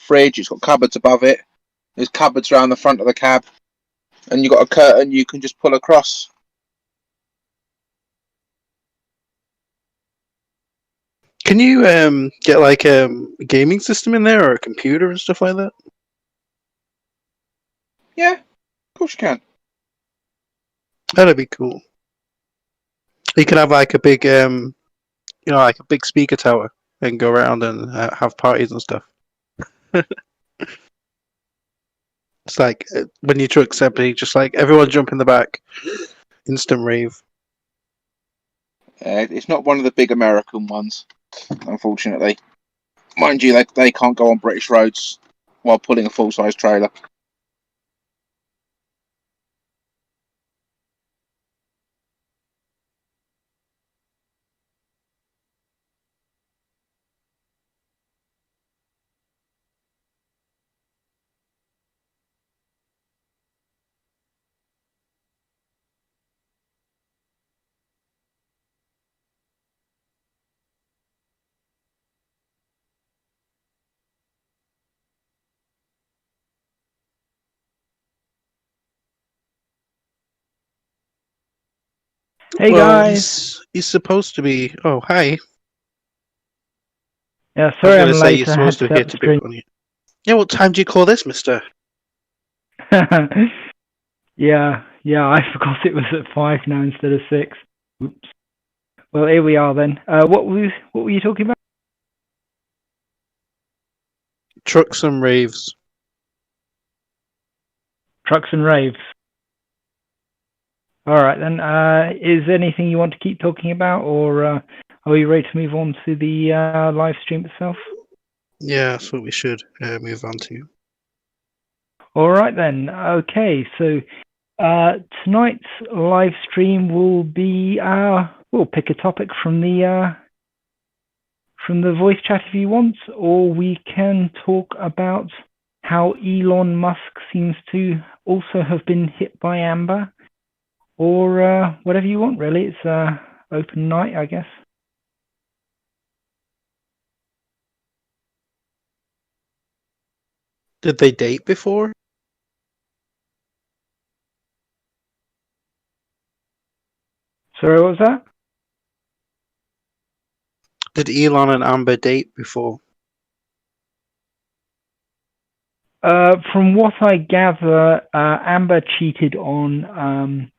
fridge. It's got cupboards above it. There's cupboards around the front of the cab, and you've got a curtain you can just pull across. Can you get like a gaming system in there or a computer and stuff like that? Yeah, of course you can. That'd be cool. You can have like a big, like a big speaker tower and go around and have parties and stuff. It's like when you truck Seppi, just like everyone jump in the back, instant rave. It's not one of the big American ones, unfortunately. Mind you, they can't go on British roads while pulling a full-size trailer. Hey guys. He's supposed to be. Oh, hi. Yeah, I sorry I'm was gonna say late. you're I had supposed to to hit set a bit funny. Yeah, what time do you call this, Mister? the yeah, I forgot it was at 5 now instead of 6. Oops. Well, here we are then. What were you talking about? Trucks and raves. Trucks and raves. All right then. Is there anything you want to keep talking about, or are we ready to move on to the live stream itself? Yeah, that's what we should move on to. All right then. Okay, so tonight's live stream will be we'll pick a topic from the voice chat if you want, or we can talk about how Elon Musk seems to also have been hit by Amber, or whatever you want really. It's open night, I guess. Did they date before? Sorry, what was that? Did Elon and Amber date before? From what I gather, Amber cheated on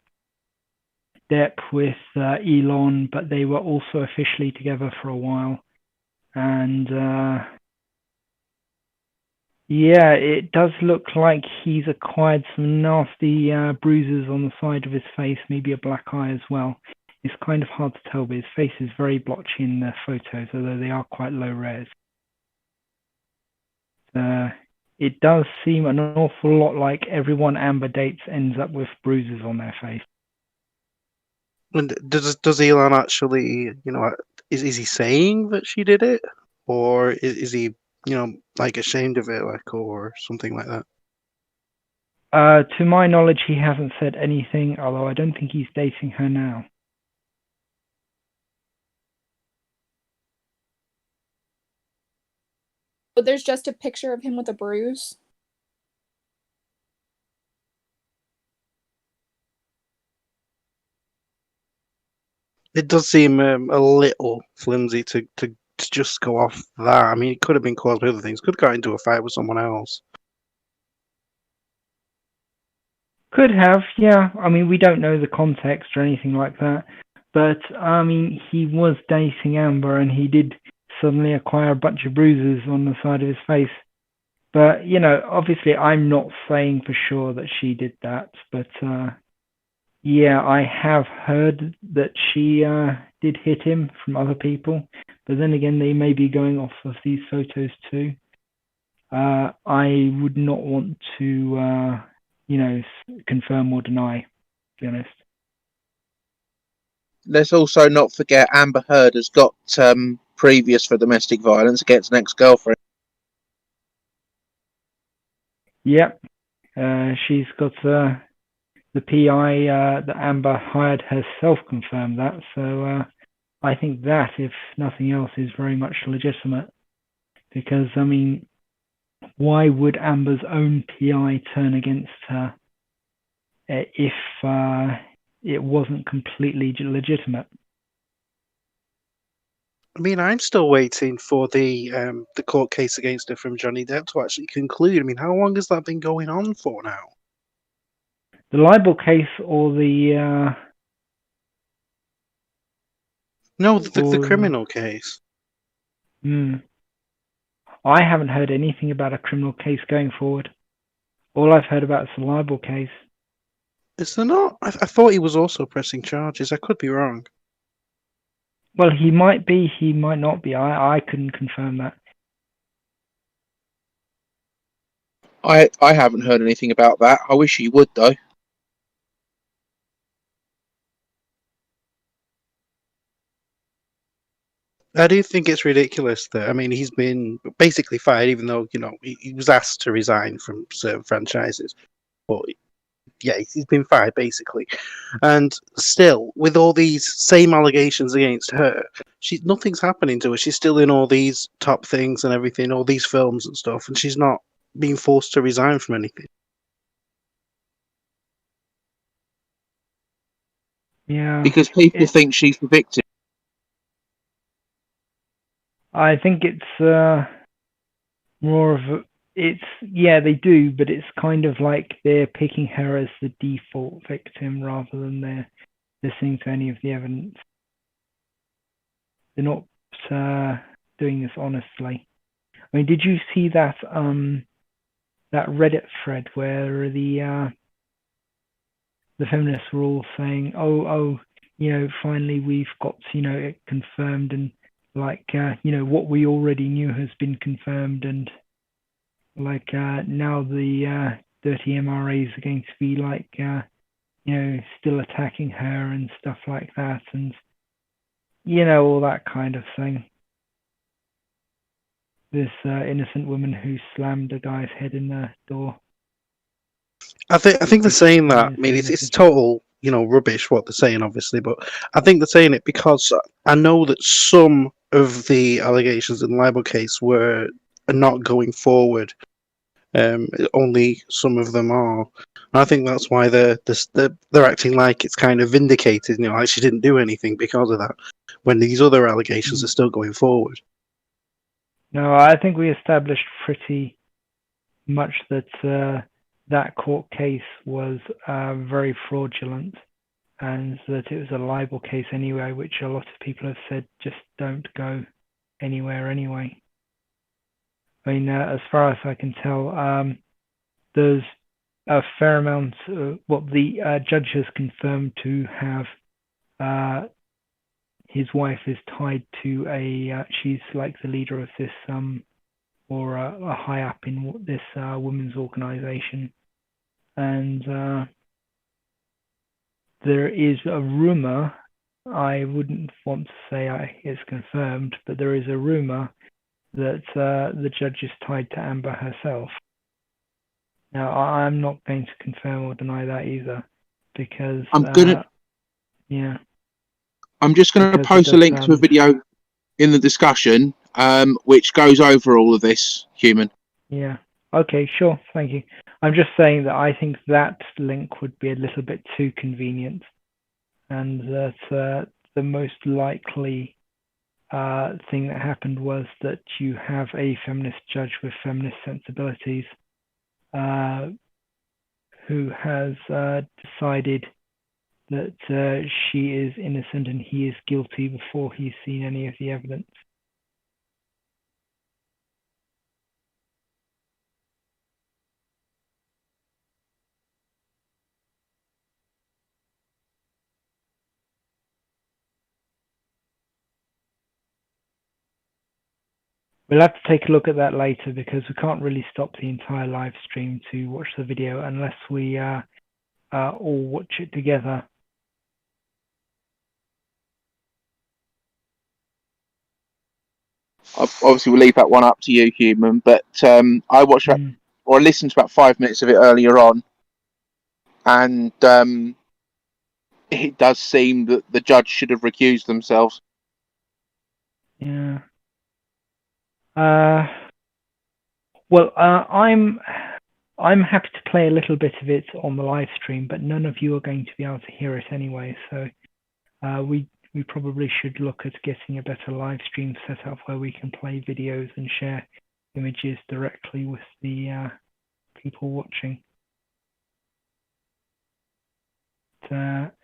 Depp with Elon, but they were also officially together for a while. And yeah, it does look like he's acquired some nasty bruises on the side of his face, maybe a black eye as well. It's kind of hard to tell, but his face is very blotchy in the photos, although they are quite low res. It does seem an awful lot like everyone Amber dates ends up with bruises on their face. And does Elon actually, is he saying that she did it, or is he, like ashamed of it, like, or something like that? To my knowledge, he hasn't said anything, although I don't think he's dating her now. But there's just a picture of him with a bruise. It does seem a little flimsy to just go off that. I mean, it could have been caused by other things. Could have got into a fight with someone else. Could have, yeah. I mean, we don't know the context or anything like that. But, I mean, he was dating Amber and he did suddenly acquire a bunch of bruises on the side of his face. But, obviously I'm not saying for sure that she did that. But, yeah, I have heard that she did hit him from other people. But then again, they may be going off of these photos too. I would not want to, confirm or deny, to be honest. Let's also not forget Amber Heard has got previous for domestic violence against an ex-girlfriend. Yep. She's got the PI that Amber hired herself confirmed that. So I think that, if nothing else, is very much legitimate. Because, I mean, why would Amber's own PI turn against her if it wasn't completely legitimate? I mean, I'm still waiting for the court case against her from Johnny Depp to actually conclude. I mean, how long has that been going on for now? The libel case or the No, the or criminal case. I haven't heard anything about a criminal case going forward. All I've heard about is the libel case. Is there not? I thought he was also pressing charges. I could be wrong. Well, he might be, he might not be. I couldn't confirm that. I haven't heard anything about that. I wish he would, though. I do think it's ridiculous that, I mean, he's been basically fired, even though, you know, he was asked to resign from certain franchises. But yeah, he's been fired basically. And still, with all these same allegations against her, nothing's happening to her. She's still in all these top things and everything, all these films and stuff, and she's not being forced to resign from anything. Yeah. Because people think she's the victim. I think it's more of a, they do, but it's kind of like they're picking her as the default victim rather than they're listening to any of the evidence. They're not doing this honestly. I mean, did you see that that Reddit thread where the feminists were all saying, oh, you know, finally we've got, you know, it confirmed, and like, you know, what we already knew has been confirmed, and like now the dirty MRAs are going to be like, you know, still attacking her and stuff like that, and you know, all that kind of thing. This innocent woman who slammed a guy's head in the door. I think they're saying that. I mean, it's total, you know, rubbish what they're saying, obviously, but I think they're saying it because I know that some of the allegations in the libel case are not going forward. Only some of them are. And I think that's why they're acting like it's kind of vindicated. You know, like she didn't do anything because of that, when these other allegations are still going forward. No, I think we established pretty much that that court case was very fraudulent, and that it was a libel case anyway, which a lot of people have said just don't go anywhere anyway. I mean, as far as I can tell, there's a fair amount. What the judge has confirmed to have his wife is tied to she's like the leader of this or a high up in this women's organization, and there is a rumor. I wouldn't want to say it's confirmed, but there is a rumor that the judge is tied to Amber herself. Now, I'm not going to confirm or deny that either, because yeah. I'm just going to post a link to a video in the discussion, which goes over all of this, Human. Yeah. Okay, sure. Thank you. I'm just saying that I think that link would be a little bit too convenient, and that the most likely thing that happened was that you have a feminist judge with feminist sensibilities who has decided that she is innocent and he is guilty before he's seen any of the evidence. We'll have to take a look at that later, because we can't really stop the entire live stream to watch the video unless we all watch it together. Obviously, we'll leave that one up to you, Human. But I watched that, or I listened to about 5 minutes of it earlier on, and it does seem that the judge should have recused themselves. Yeah. Well, I'm happy to play a little bit of it on the live stream, but none of you are going to be able to hear it anyway. So we probably should look at getting a better live stream set up where we can play videos and share images directly with the people watching.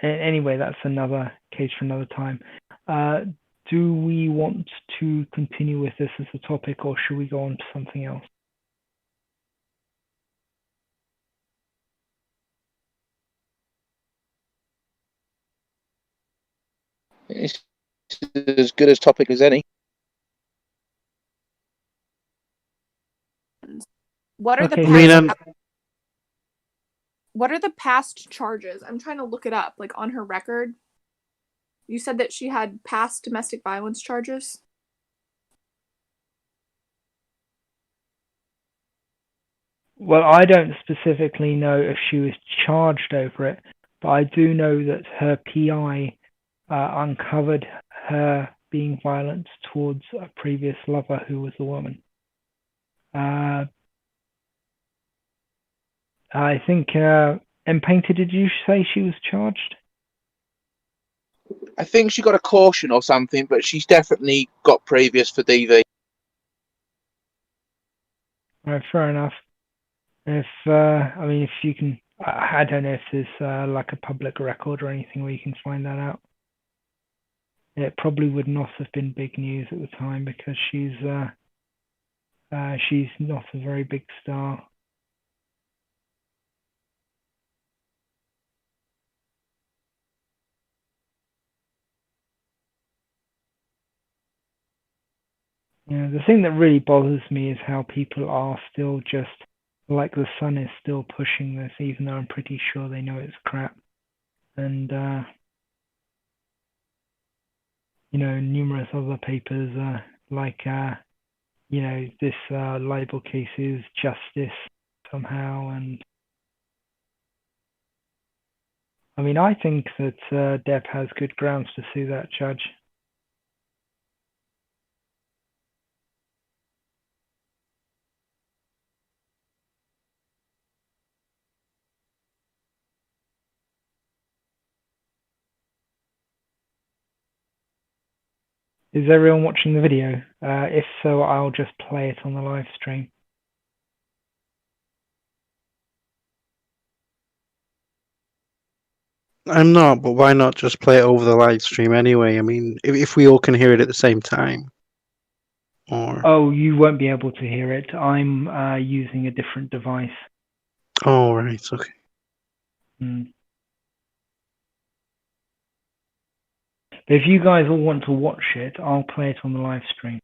Anyway, that's another case for another time. Do we want to continue with this as a topic, or should we go on to something else? It's as good a topic as any. What are Okay, the I mean, past, what are the past charges? I'm trying to look it up, like on her record. You said that she had past domestic violence charges. Well, I don't specifically know if she was charged over it, but I do know that her PI uncovered her being violent towards a previous lover who was a woman. I think, M-Painter, did you say she was charged? I think she got a caution or something, but she's definitely got previous for DV. Right, fair enough. If I mean, if you can, I don't know if there's like a public record or anything where you can find that out. It probably would not have been big news at the time because she's not a very big star. Yeah, the thing that really bothers me is how people are still just like the Sun is still pushing this, even though I'm pretty sure they know it's crap. And you know, numerous other papers like you know, this libel case is justice somehow, and I mean, I think that Deb has good grounds to sue that judge. Is everyone watching the video? If so, I'll just play it on the live stream. I'm not, but why not just play it over the live stream anyway? I mean, if we all can hear it at the same time. Or Oh, you won't be able to hear it. I'm using a different device. oh, right, okay. But if you guys all want to watch it, I'll play it on the live stream.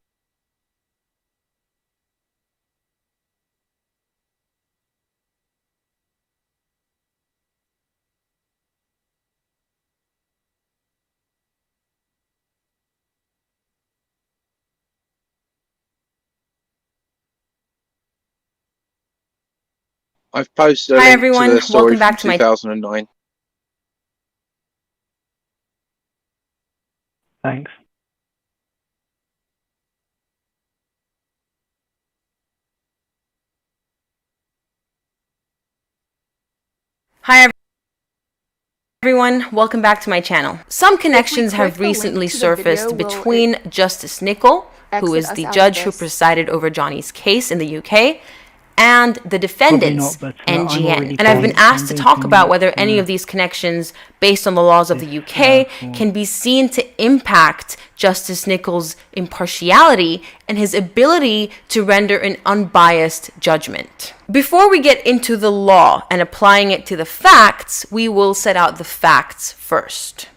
I've posted a Hi, link everyone. to the story Welcome back from to my 2009. Thanks. Hi, everyone. Welcome back to my channel. Some connections click have the link recently to the video, surfaced will between Justice Nicol, who exit is us the out of judge who this? presided over Johnny's case in the UK, and the defendants, not, but, I'm NGN. already And I've been playing. asked to I'm talk going about to, whether any of these connections, based on the laws of the UK, can be seen to impact Justice Nicol's impartiality and his ability to render an unbiased judgment. Before we get into the law and applying it to the facts, we will set out the facts first.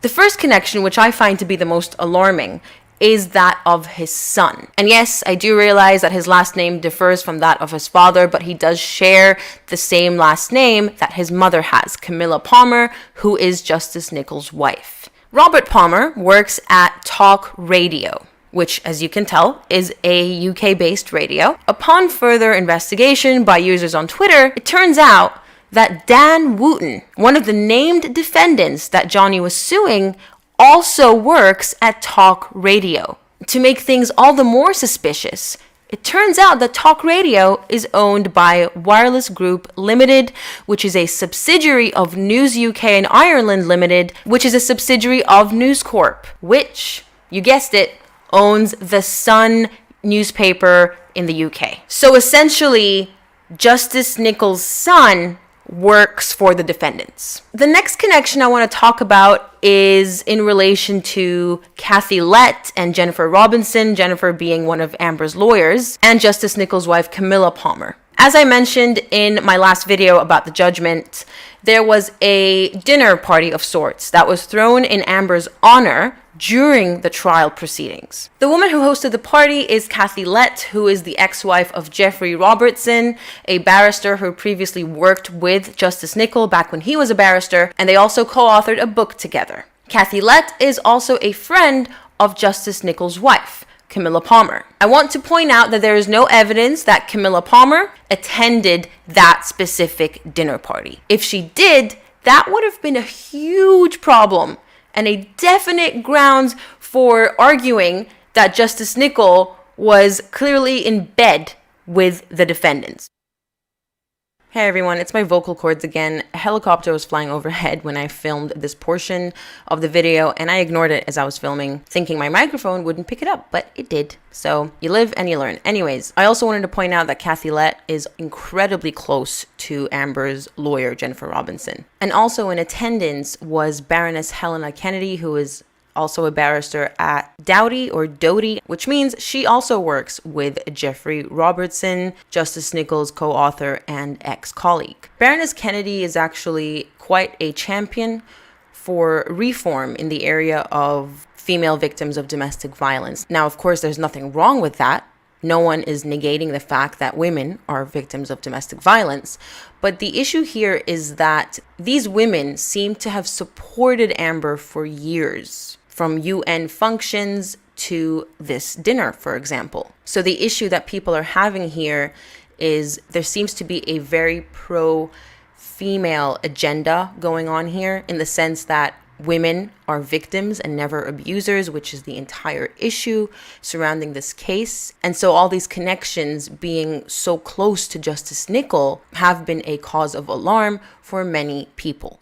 The first connection, which I find to be the most alarming, is that of his son. And yes, I do realize that his last name differs from that of his father, but he does share the same last name that his mother has, Camilla Palmer, who is Justice Nicol's wife. Robert Palmer works at Talk Radio, which, as you can tell, is a UK-based radio. Upon further investigation by users on Twitter, it turns out that Dan Wooten, one of the named defendants that Johnny was suing, also works at Talk Radio, To make things all the more suspicious, it turns out that Talk Radio is owned by Wireless Group Limited, which is a subsidiary of News UK and Ireland Limited, which is a subsidiary of News Corp, which, you guessed it, owns the Sun newspaper in the UK. So essentially, Justice Nichols' son works for the defendants. The next connection I want to talk about is in relation to Kathy Lett and Jennifer Robinson, Jennifer being one of Amber's lawyers, and Justice Nichols' wife Camilla Palmer. As I mentioned in my last video about the judgment, there was a dinner party of sorts that was thrown in Amber's honor during the trial proceedings. The woman who hosted the party is Kathy Lett, who is the ex-wife of Jeffrey Robertson, a barrister who previously worked with Justice Nichols back when he was a barrister, and they also co-authored a book together. Kathy Lett is also a friend of Justice Nichols' wife, Camilla Palmer. I want to point out that there is no evidence that Camilla Palmer attended that specific dinner party. If she did, that would have been a huge problem and a definite grounds for arguing that Justice Nichols was clearly in bed with the defendants. Hey everyone, it's my vocal cords again. A helicopter was flying overhead when I filmed this portion of the video, and I ignored it as I was filming, thinking my microphone wouldn't pick it up, but it did. So you live and you learn. Anyways, I also wanted to point out that Kathy Lett is incredibly close to Amber's lawyer, Jennifer Robinson. And also in attendance was Baroness Helena Kennedy, who is also a barrister at Doughty, which means she also works with Jeffrey Robertson, Justice Nichols' co-author and ex-colleague. Baroness Kennedy is actually quite a champion for reform in the area of female victims of domestic violence. Now, of course, there's nothing wrong with that. No one is negating the fact that women are victims of domestic violence. But the issue here is that these women seem to have supported Amber for years, from UN functions to this dinner, for example. So the issue that people are having here is there seems to be a very pro-female agenda going on here, in the sense that women are victims and never abusers, which is the entire issue surrounding this case. And so all these connections being so close to Justice Nichols have been a cause of alarm for many people.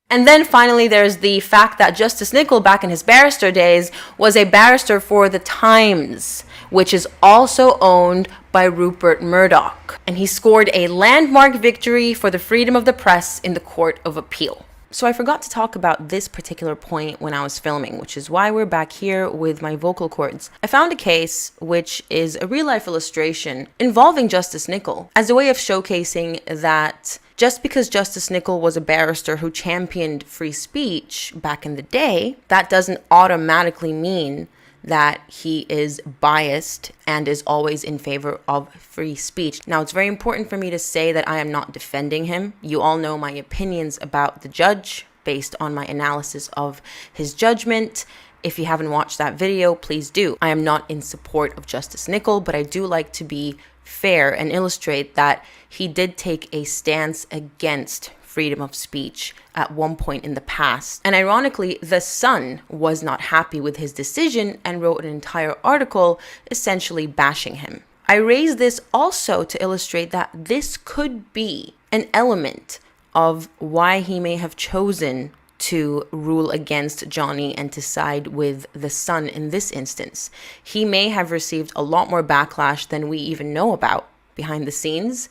And then finally, there's the fact that Justice Nichols, back in his barrister days, was a barrister for The Times, which is also owned by Rupert Murdoch. And he scored a landmark victory for the freedom of the press in the Court of Appeal. So I forgot to talk about this particular point when I was filming, which is why we're back here with my vocal cords. I found a case which is a real-life illustration involving Justice Nichols as a way of showcasing that just because Justice Nichols was a barrister who championed free speech back in the day, that doesn't automatically mean that he is biased and is always in favor of free speech. Now, it's very important for me to say that I am not defending him. You all know my opinions about the judge based on my analysis of his judgment. If you haven't watched that video, please do. I am not in support of Justice Nichols, but I do like to be fair and illustrate that he did take a stance against freedom of speech at one point in the past. And ironically, The Sun was not happy with his decision and wrote an entire article essentially bashing him. I raise this also to illustrate that this could be an element of why he may have chosen to rule against Johnny and to side with The Sun in this instance. He may have received a lot more backlash than we even know about behind the scenes.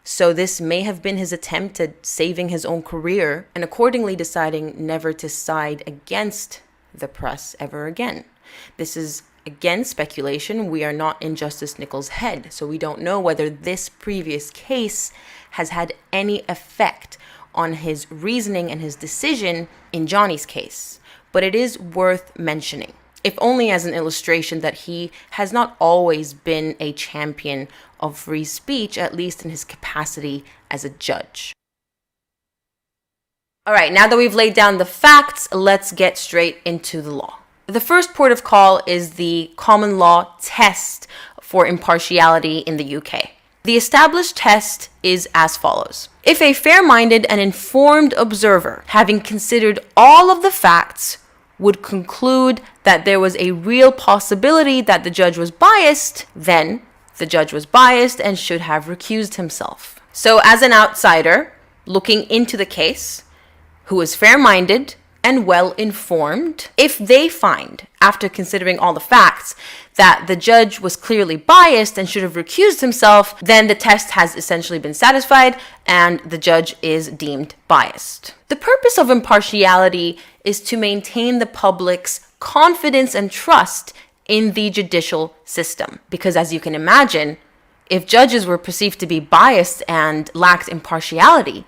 So this may have been his attempt at saving his own career and accordingly deciding never to side against the press ever again. This is, again, speculation. We are not in Justice Nichols' head, so we don't know whether this previous case has had any effect on his reasoning and his decision in Johnny's case. But it is worth mentioning, if only as an illustration, that he has not always been a champion of free speech, at least in his capacity as a judge. All right, now that we've laid down the facts, let's get straight into the law. The first port of call is the common law test for impartiality in the UK. The established test is as follows. If a fair-minded and informed observer, having considered all of the facts, would conclude that there was a real possibility that the judge was biased, then the judge was biased and should have recused himself. So as an outsider looking into the case, who is fair-minded and well-informed, if they find, after considering all the facts, that the judge was clearly biased and should have recused himself, then the test has essentially been satisfied and the judge is deemed biased. The purpose of impartiality is to maintain the public's confidence and trust in the judicial system. Because as you can imagine, if judges were perceived to be biased and lacked impartiality,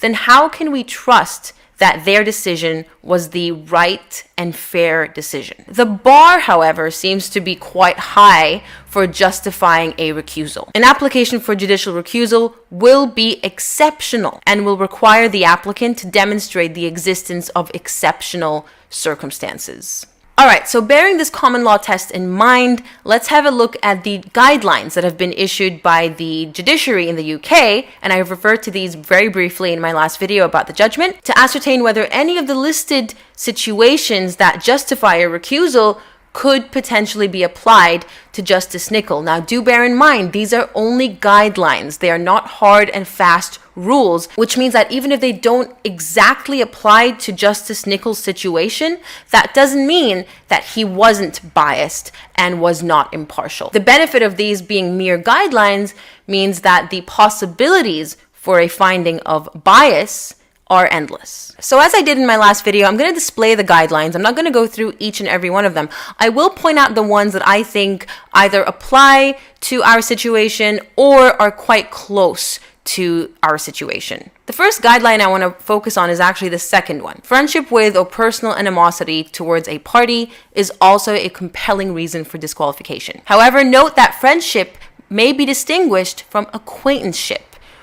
then how can we trust that their decision was the right and fair decision? The bar, however, seems to be quite high for justifying a recusal. An application for judicial recusal will be exceptional and will require the applicant to demonstrate the existence of exceptional circumstances. All right, so bearing this common law test in mind, let's have a look at the guidelines that have been issued by the judiciary in the UK, and I've referred to these very briefly in my last video about the judgment, to ascertain whether any of the listed situations that justify a recusal could potentially be applied to Justice Nicol. Now, do bear in mind, these are only guidelines. They are not hard and fast rules, which means that even if they don't exactly apply to Justice Nicol's situation, that doesn't mean that he wasn't biased and was not impartial. The benefit of these being mere guidelines means that the possibilities for a finding of bias are endless. So as I did in my last video, I'm going to display the guidelines. I'm not going to go through each and every one of them. I will point out the ones that I think either apply to our situation or are quite close to our situation. The first guideline I want to focus on is actually the second one. Friendship with or personal animosity towards a party is also a compelling reason for disqualification. However, note that friendship may be distinguished from acquaintanceship,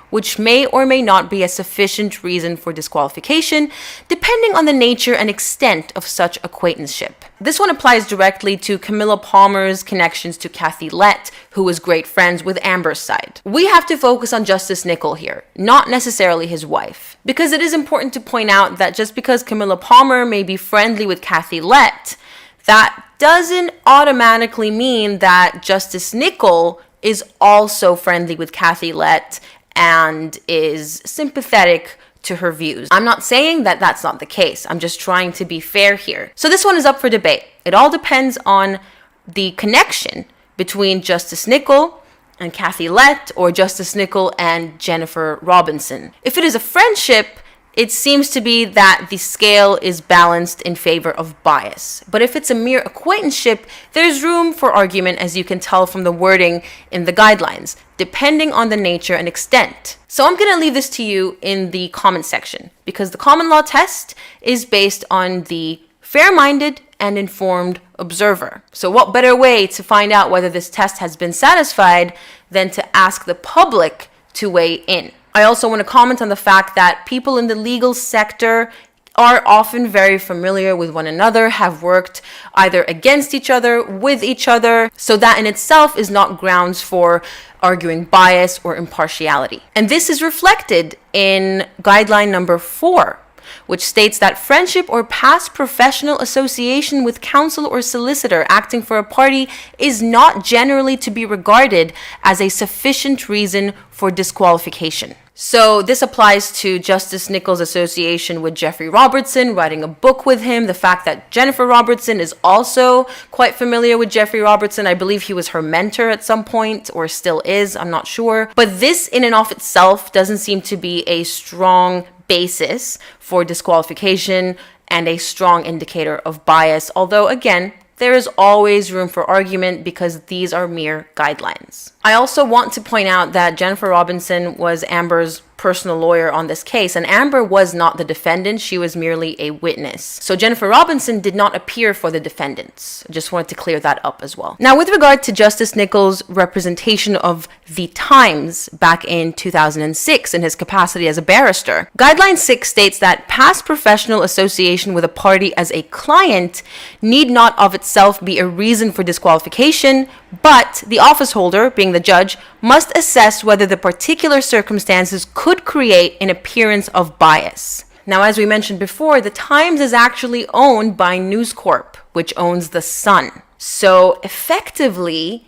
which may or may not be a sufficient reason for disqualification, depending on the nature and extent of such acquaintanceship. This one applies directly to Camilla Palmer's connections to Kathy Lette, who was great friends with Amber's side. We have to focus on Justice Nicol here, not necessarily his wife, because it is important to point out that just because Camilla Palmer may be friendly with Kathy Lette, that doesn't automatically mean that Justice Nicol is also friendly with Kathy Lette and is sympathetic to her views. I'm not saying that that's not the case. I'm just trying to be fair here. So this one is up for debate. It all depends on the connection between Justice Nicol and Kathy Lette or Justice Nicol and Jennifer Robinson. If it is a friendship, it seems to be that the scale is balanced in favor of bias. But if it's a mere acquaintanceship, there's room for argument, as you can tell from the wording in the guidelines, depending on the nature and extent. So I'm going to leave this to you in the comment section, because the common law test is based on the fair-minded and informed observer. So what better way to find out whether this test has been satisfied than to ask the public to weigh in? I also want to comment on the fact that people in the legal sector are often very familiar with one another, have worked either against each other, with each other, so that in itself is not grounds for arguing bias or impartiality. And this is reflected in guideline number 4, which states that friendship or past professional association with counsel or solicitor acting for a party is not generally to be regarded as a sufficient reason for disqualification. So this applies to Justice Nicol's association with Jeffrey Robertson, writing a book with him, the fact that Jennifer Robertson is also quite familiar with Jeffrey Robertson. I believe he was her mentor at some point, or still is, I'm not sure. But this in and of itself doesn't seem to be a strong basis for disqualification and a strong indicator of bias, although again, there is always room for argument because these are mere guidelines. I also want to point out that Jennifer Robinson was Amber's personal lawyer on this case, and Amber was not the defendant, she was merely a witness. So Jennifer Robinson did not appear for the defendants. I just wanted to clear that up as well. Now, with regard to Justice Nicol's representation of the Times back in 2006 in his capacity as a barrister, Guideline 6 states that past professional association with a party as a client need not of itself be a reason for disqualification, but the office holder, being the judge, must assess whether the particular circumstances could create an appearance of bias. Now, as we mentioned before, the Times is actually owned by News Corp, which owns the Sun. So effectively,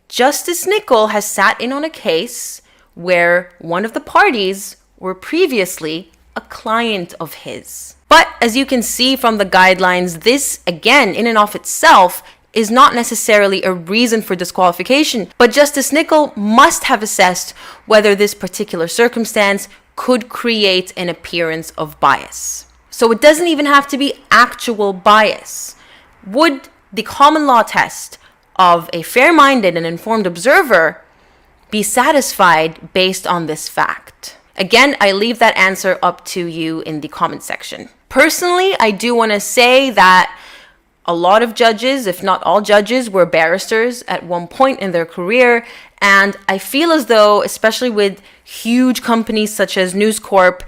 Justice Nicol has sat in on a case where one of the parties were previously a client of his. But as you can see from the guidelines, this, again, in and of itself, is not necessarily a reason for disqualification, but Justice Nicol must have assessed whether this particular circumstance could create an appearance of bias. So it doesn't even have to be actual bias. Would the common law test of a fair-minded and informed observer be satisfied based on this fact? Again, I leave that answer up to you in the comment section. Personally, I do want to say that a lot of judges, if not all judges, were barristers at one point in their career. And I feel as though, especially with huge companies such as News Corp,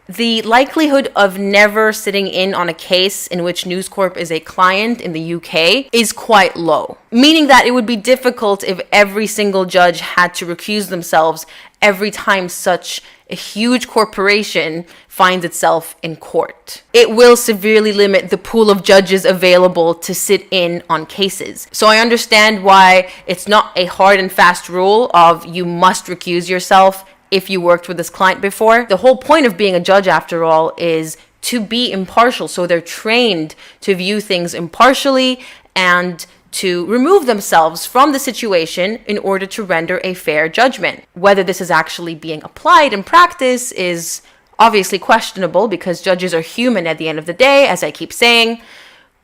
the likelihood of never sitting in on a case in which News Corp is a client in the UK is quite low. Meaning that it would be difficult if every single judge had to recuse themselves every time such a huge corporation finds itself in court. It will severely limit the pool of judges available to sit in on cases. So I understand why it's not a hard and fast rule of you must recuse yourself if you worked with this client before. The whole point of being a judge, after all, is to be impartial. So they're trained to view things impartially and to remove themselves from the situation in order to render a fair judgment. Whether this is actually being applied in practice is obviously questionable because judges are human at the end of the day, as I keep saying,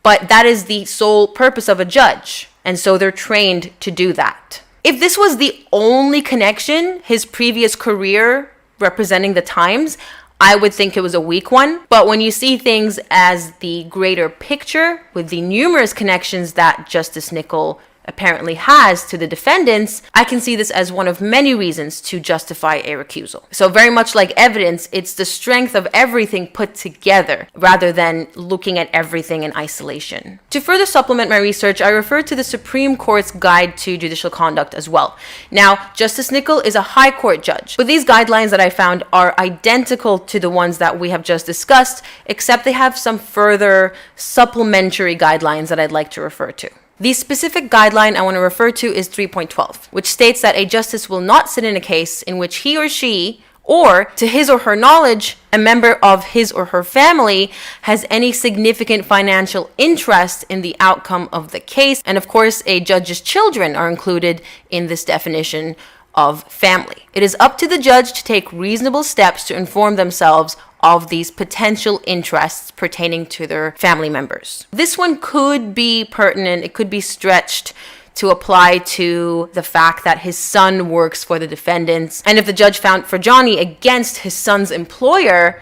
but that is the sole purpose of a judge, and so they're trained to do that. If this was the only connection, his previous career representing the Times, I would think it was a weak one. But when you see things as the greater picture, with the numerous connections that Justice Nicol apparently has to the defendants, I can see this as one of many reasons to justify a recusal. So very much like evidence, it's the strength of everything put together rather than looking at everything in isolation. To further supplement my research, I referred to the Supreme Court's Guide to Judicial Conduct as well. Now, Justice Nicol is a high court judge, but these guidelines that I found are identical to the ones that we have just discussed, except they have some further supplementary guidelines that I'd like to refer to. The specific guideline I want to refer to is 3.12, which states that a justice will not sit in a case in which he or she, or to his or her knowledge, a member of his or her family has any significant financial interest in the outcome of the case. And of course, a judge's children are included in this definition of family. It is up to the judge to take reasonable steps to inform themselves of these potential interests pertaining to their family members. This one could be pertinent, it could be stretched to apply to the fact that his son works for the defendants. And if the judge found for Johnny against his son's employer,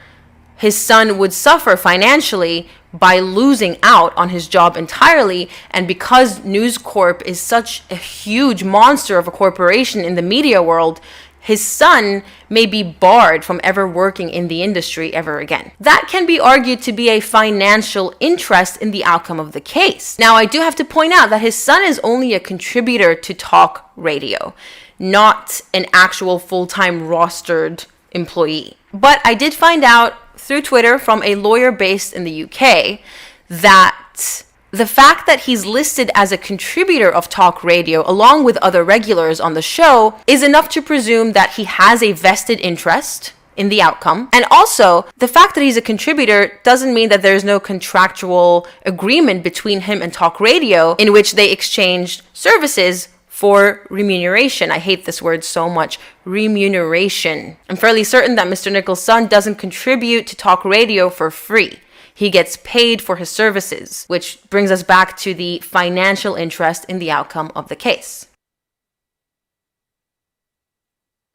his son would suffer financially by losing out on his job entirely. And because News Corp is such a huge monster of a corporation in the media world, his son may be barred from ever working in the industry ever again. That can be argued to be a financial interest in the outcome of the case. Now, I do have to point out that his son is only a contributor to talk radio, not an actual full-time rostered employee. But I did find out through Twitter from a lawyer based in the UK that the fact that he's listed as a contributor of talk radio along with other regulars on the show is enough to presume that he has a vested interest in the outcome. And also, the fact that he's a contributor doesn't mean that there's no contractual agreement between him and talk radio in which they exchanged services for remuneration. I hate this word so much. Remuneration. I'm fairly certain that Mr. Nicol's son doesn't contribute to talk radio for free. He gets paid for his services, which brings us back to the financial interest in the outcome of the case.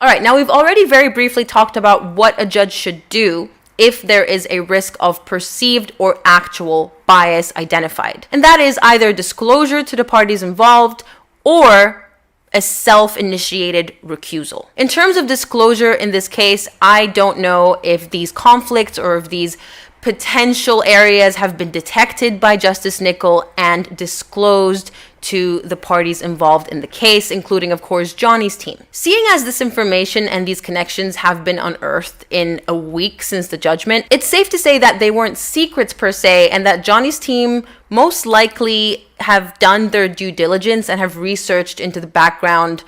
All right, now we've already very briefly talked about what a judge should do if there is a risk of perceived or actual bias identified. And that is either disclosure to the parties involved or a self-initiated recusal. In terms of disclosure in this case, I don't know if these conflicts or if these potential areas have been detected by Justice Nicol and disclosed to the parties involved in the case, including, of course, Johnny's team. Seeing as this information and these connections have been unearthed in a week since the judgment, it's safe to say that they weren't secrets per se, and that Johnny's team most likely have done their due diligence and have researched into the background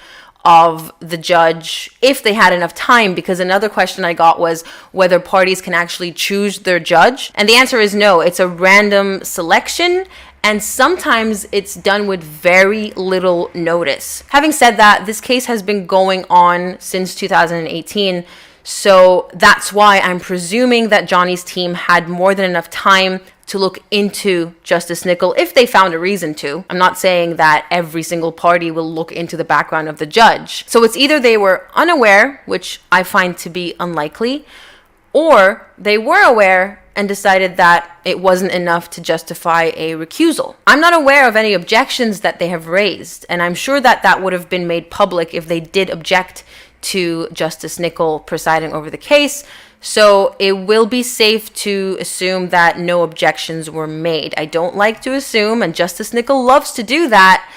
of the judge if they had enough time, because another question I got was whether parties can actually choose their judge. And the answer is no. It's a random selection, and sometimes it's done with very little notice. Having said that, this case has been going on since 2018, so that's why I'm presuming that Johnny's team had more than enough time to look into Justice Nicol if they found a reason to. I'm not saying that every single party will look into the background of the judge. So it's either they were unaware, which I find to be unlikely, or they were aware and decided that it wasn't enough to justify a recusal. I'm not aware of any objections that they have raised, and I'm sure that that would have been made public if they did object to Justice Nicol presiding over the case. So it will be safe to assume that no objections were made. I don't like to assume, and Justice Nicol loves to do that,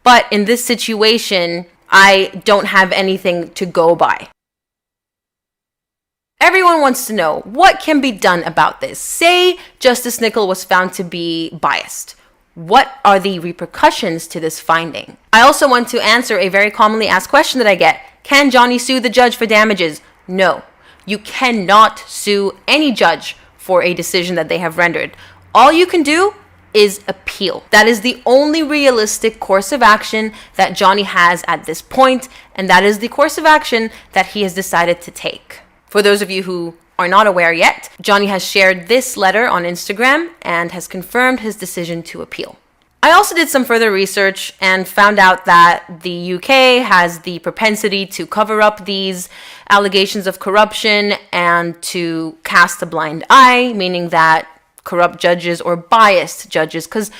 but in this situation, I don't have anything to go by. Everyone wants to know what can be done about this. Say Justice Nicol was found to be biased. What are the repercussions to this finding? I also want to answer a very commonly asked question that I get. Can Johnny sue the judge for damages? No. You cannot sue any judge for a decision that they have rendered. All you can do is appeal. That is the only realistic course of action that Johnny has at this point, and that is the course of action that he has decided to take. For those of you who are not aware yet, Johnny has shared this letter on Instagram and has confirmed his decision to appeal. I also did some further research and found out that the UK has the propensity to cover up these allegations of corruption and to cast a blind eye, meaning that corrupt judges or biased judges, because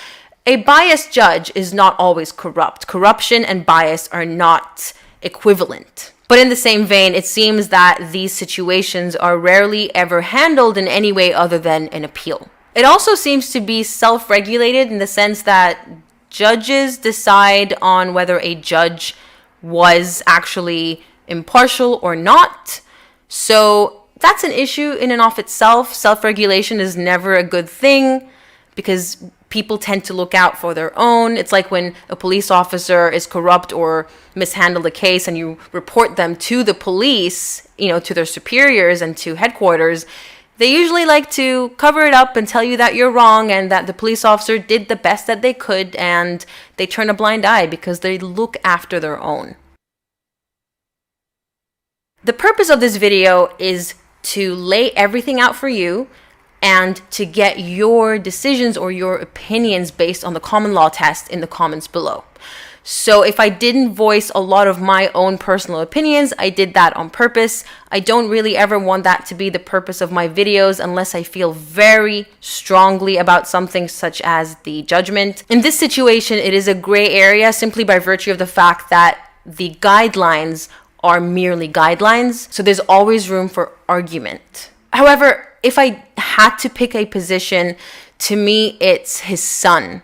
a biased judge is not always corrupt. Corruption and bias are not equivalent. But in the same vein, it seems that these situations are rarely ever handled in any way other than an appeal. It also seems to be self-regulated in the sense that judges decide on whether a judge was actually impartial or not. So that's an issue in and of itself. Self-regulation is never a good thing because people tend to look out for their own. It's like when a police officer is corrupt or mishandled a case and you report them to the police, to their superiors and to headquarters. They usually like to cover it up and tell you that you're wrong and that the police officer did the best that they could, and they turn a blind eye because they look after their own. The purpose of this video is to lay everything out for you and to get your decisions or your opinions based on the common law test in the comments below. So if I didn't voice a lot of my own personal opinions, I did that on purpose. I don't really ever want that to be the purpose of my videos unless I feel very strongly about something such as the judgment. In this situation, it is a gray area simply by virtue of the fact that the guidelines are merely guidelines, so there's always room for argument. However, if I had to pick a position, to me, it's his son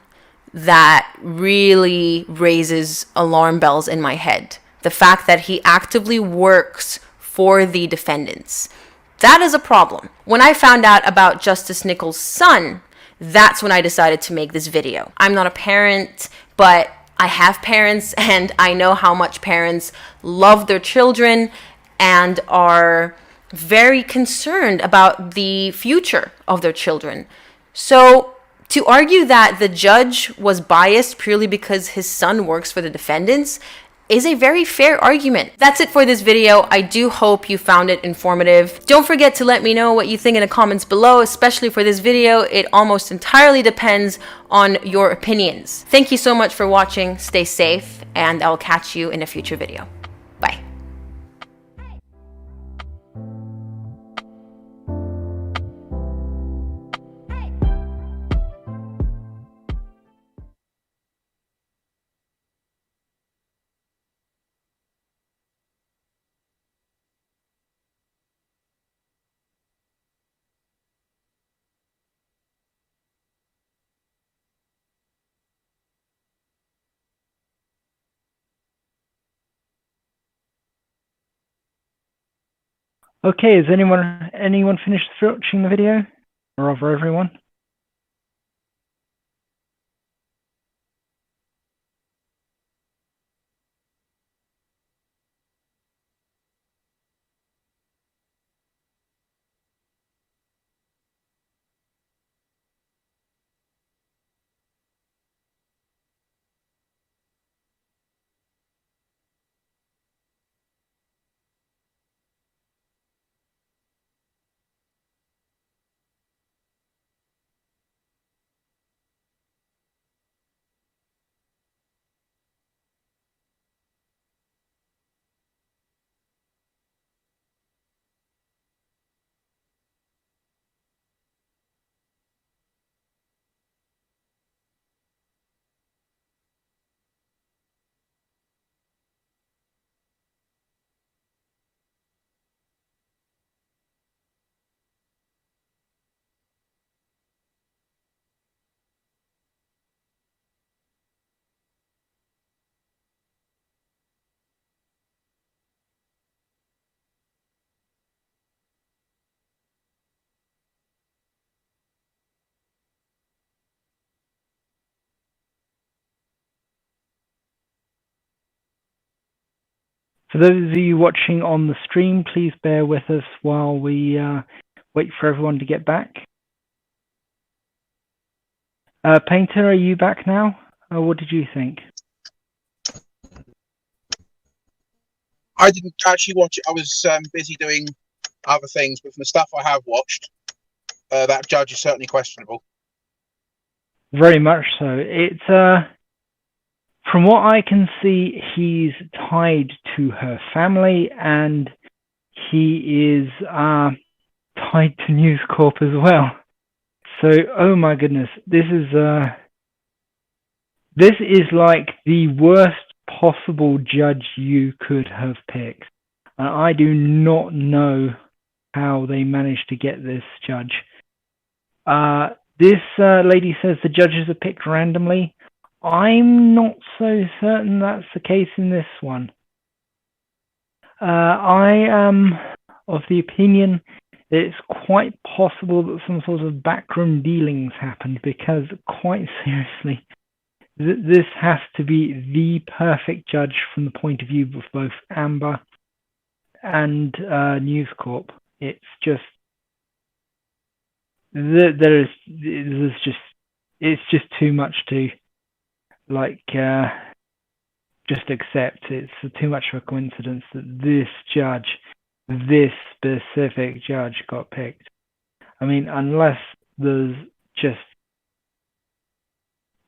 that really raises alarm bells in my head. The fact that he actively works for the defendants. That is a problem. When I found out about Justice Nicol's son, that's when I decided to make this video. I'm not a parent, but I have parents, and I know how much parents love their children and are very concerned about the future of their children. So to argue that the judge was biased purely because his son works for the defendants is a very fair argument. That's it for this video. I do hope you found it informative. Don't forget to let me know what you think in the comments below, especially for this video. It almost entirely depends on your opinions. Thank you so much for watching. Stay safe, and I'll catch you in a future video. Bye. Okay, has anyone finished watching the video? Or rather, everyone? For those of you watching on the stream, please bear with us while we wait for everyone to get back. Painter, are you back now? What did you think? I didn't actually watch it. I was busy doing other things, but from the stuff I have watched, that judge is certainly questionable. Very much so. It's from what I can see, he's tied to her family, and he is tied to News Corp as well. So, oh my goodness, this is like the worst possible judge you could have picked. I do not know how they managed to get this judge. This lady says the judges are picked randomly. I'm not so certain that's the case in this one. I am of the opinion that it's quite possible that some sort of backroom dealings happened, because quite seriously, this has to be the perfect judge from the point of view of both Amber and News Corp. It's just it's just too much to just accept. It's too much of a coincidence that this specific judge got picked. I mean, unless there's just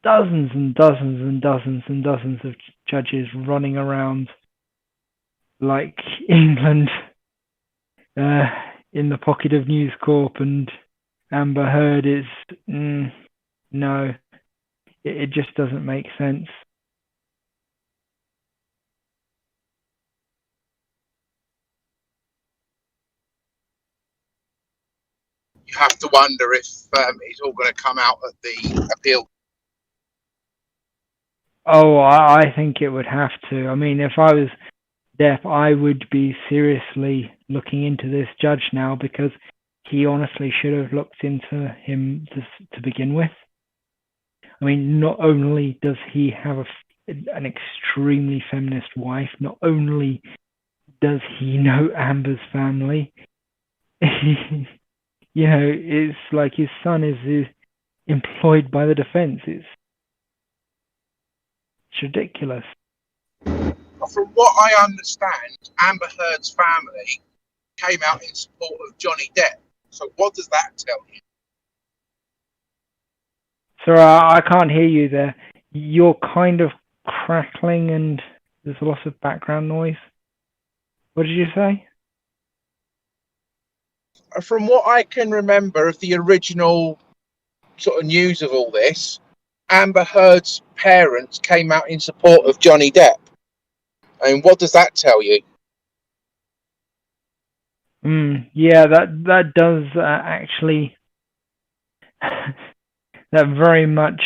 dozens and dozens and dozens and dozens of judges running around like England in the pocket of News Corp and Amber Heard is no, it just doesn't make sense. You have to wonder if it's all going to come out at the appeal. Oh, I think it would have to. I mean, if I was deaf, I would be seriously looking into this judge now, because he honestly should have looked into him to begin with. I mean, not only does he have an extremely feminist wife, not only does he know Amber's family, it's like his son is employed by the defense. It's ridiculous. From what I understand, Amber Heard's family came out in support of Johnny Depp. So what does that tell you? Sorry, I can't hear you there. You're kind of crackling and there's a lot of background noise. What did you say? From what I can remember of the original sort of news of all this, Amber Heard's parents came out in support of Johnny Depp. I mean, what does that tell you? Yeah, that does actually. That very much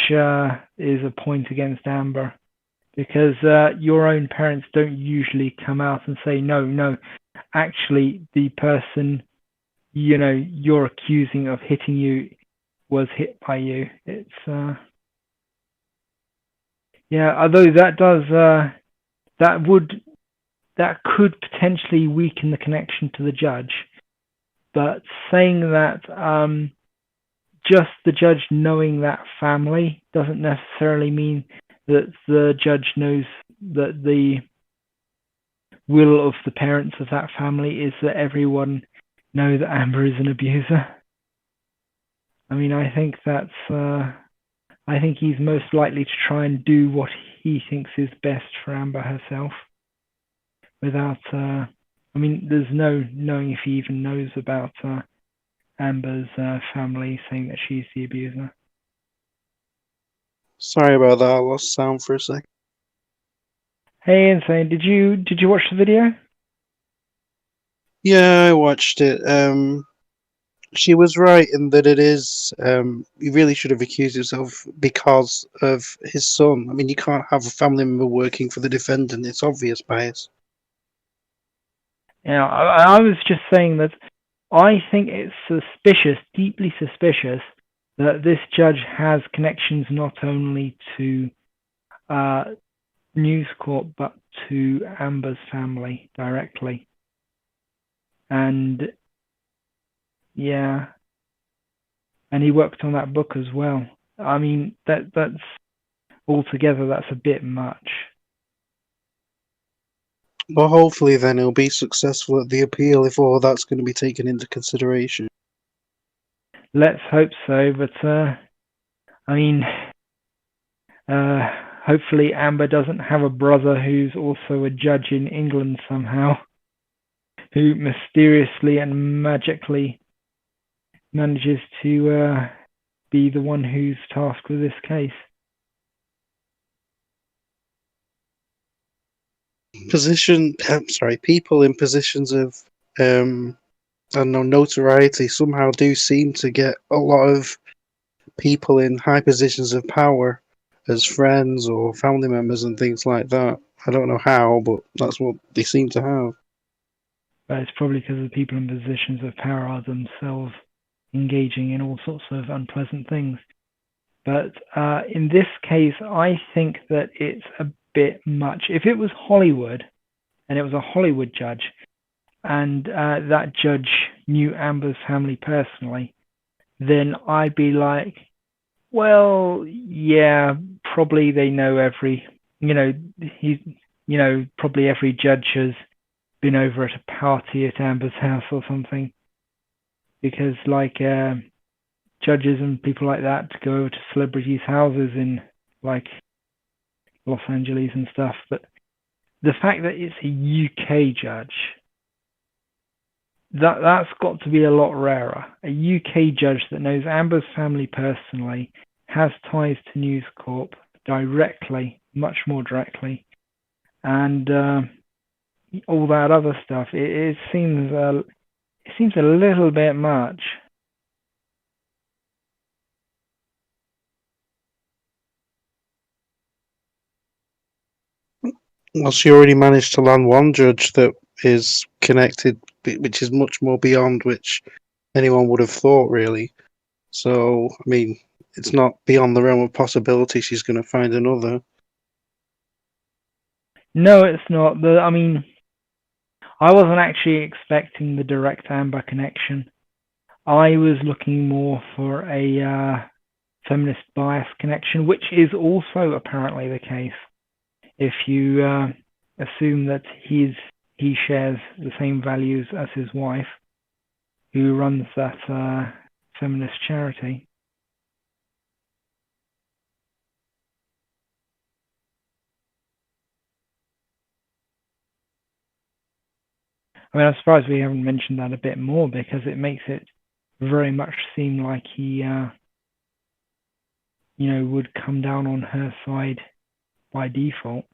is a point against Amber. because your own parents don't usually come out and say, no, actually the person, you're accusing of hitting you was hit by you. It's although that could potentially weaken the connection to the judge, but saying that just the judge knowing that family doesn't necessarily mean that the judge knows that the will of the parents of that family is that everyone know that Amber is an abuser. I mean, I think he's most likely to try and do what he thinks is best for Amber herself without, there's no knowing if he even knows about Amber's family saying that she's the abuser. Sorry about that. I lost sound for a second. Hey, Insane, did you watch the video? Yeah, I watched it. She was right in that it is. He really should have accused himself because of his son. I mean, you can't have a family member working for the defendant. It's obvious bias. Yeah, I was just saying that I think it's suspicious, deeply suspicious, that this judge has connections not only to News Corp but to Amber's family directly. And yeah, and he worked on that book as well. I mean, that's altogether that's a bit much. But hopefully then he'll be successful at the appeal if all that's going to be taken into consideration. Let's hope so, but hopefully Amber doesn't have a brother who's also a judge in England somehow, who mysteriously and magically manages to be the one who's tasked with this case. People in positions of notoriety somehow do seem to get a lot of people in high positions of power as friends or family members and things like that. I don't know how, but that's what they seem to have. But it's probably because the people in positions of power are themselves engaging in all sorts of unpleasant things. But in this case, I think that it's a bit much. If it was Hollywood, and it was a Hollywood judge, and that judge knew Amber's family personally, then I'd be like, well, yeah, probably they know probably every judge has been over at a party at Amber's house or something. Because judges and people like that to go over to celebrities' houses in like Los Angeles and stuff. But the fact that it's a UK judge, that's got to be a lot rarer. A UK judge that knows Amber's family personally, has ties to News Corp directly, much more directly, and all that other stuff. It seems a little bit much. Well, she already managed to land one judge that is connected, which is much more beyond which anyone would have thought, really. So, I mean, it's not beyond the realm of possibility she's going to find another. No, it's not. I wasn't actually expecting the direct Amber connection. I was looking more for a feminist bias connection, which is also apparently the case. If you assume that he shares the same values as his wife, who runs that feminist charity. I mean, I'm surprised we haven't mentioned that a bit more, because it makes it very much seem like he, would come down on her side by default.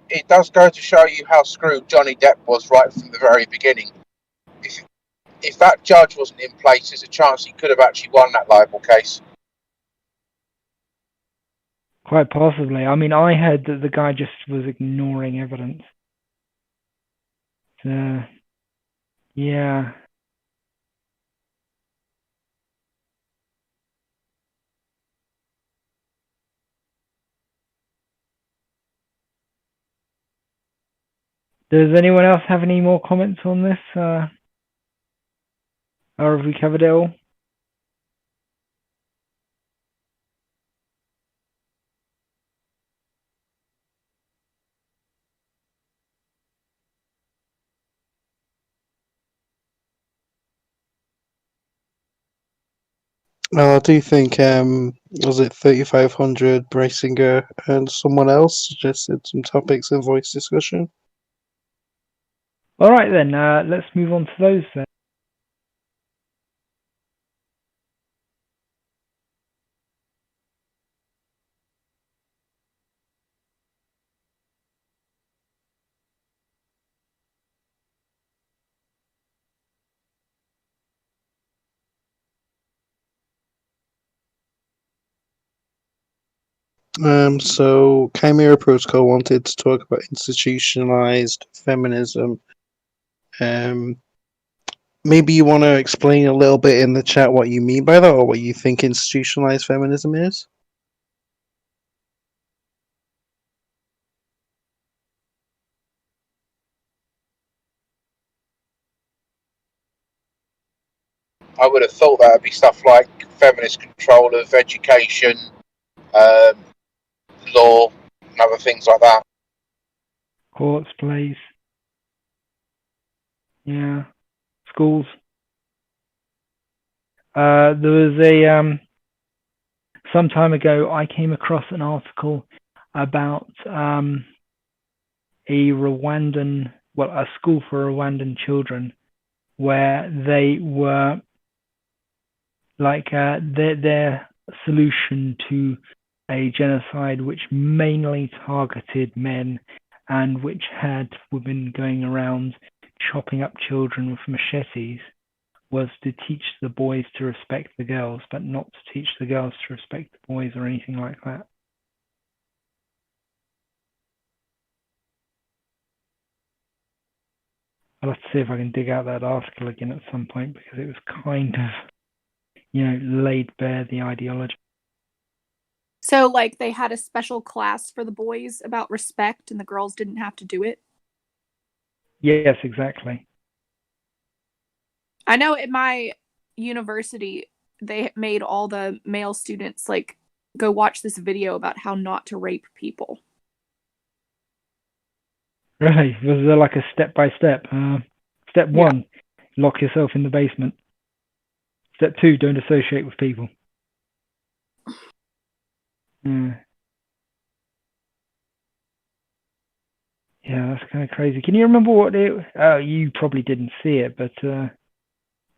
It does go to show you how screwed Johnny Depp was right from the very beginning. If that judge wasn't in place, there's a chance he could have actually won that libel case. Quite possibly. I mean, I heard that the guy just was ignoring evidence. Yeah. Does anyone else have any more comments on this? Or have we covered it all? Well, I do think, was it 3500 Brasinger and someone else suggested some topics in voice discussion? All right then, let's move on to those then. So Chimera Protocol wanted to talk about institutionalized feminism. Maybe you want to explain a little bit in the chat what you mean by that, or what you think institutionalized feminism is? I would have thought that would be stuff like feminist control of education, law, and other things like that. Courts, plays. Yeah. Schools. There was a some time ago I came across an article about a school for Rwandan children, where they were like their solution to a genocide which mainly targeted men and which had women going around chopping up children with machetes, was to teach the boys to respect the girls, but not to teach the girls to respect the boys or anything like that. I'll have to see if I can dig out that article again at some point, because it was kind of, laid bare the ideology. So, like, they had a special class for the boys about respect, and the girls didn't have to do it? Yes, exactly. I know at my university, they made all the male students, like, go watch this video about how not to rape people. Really? Was there like a step-by-step? Step Yeah. 1, lock yourself in the basement. Step 2, don't associate with people. Yeah, that's kind of crazy. Can you remember what it... you probably didn't see it, but, do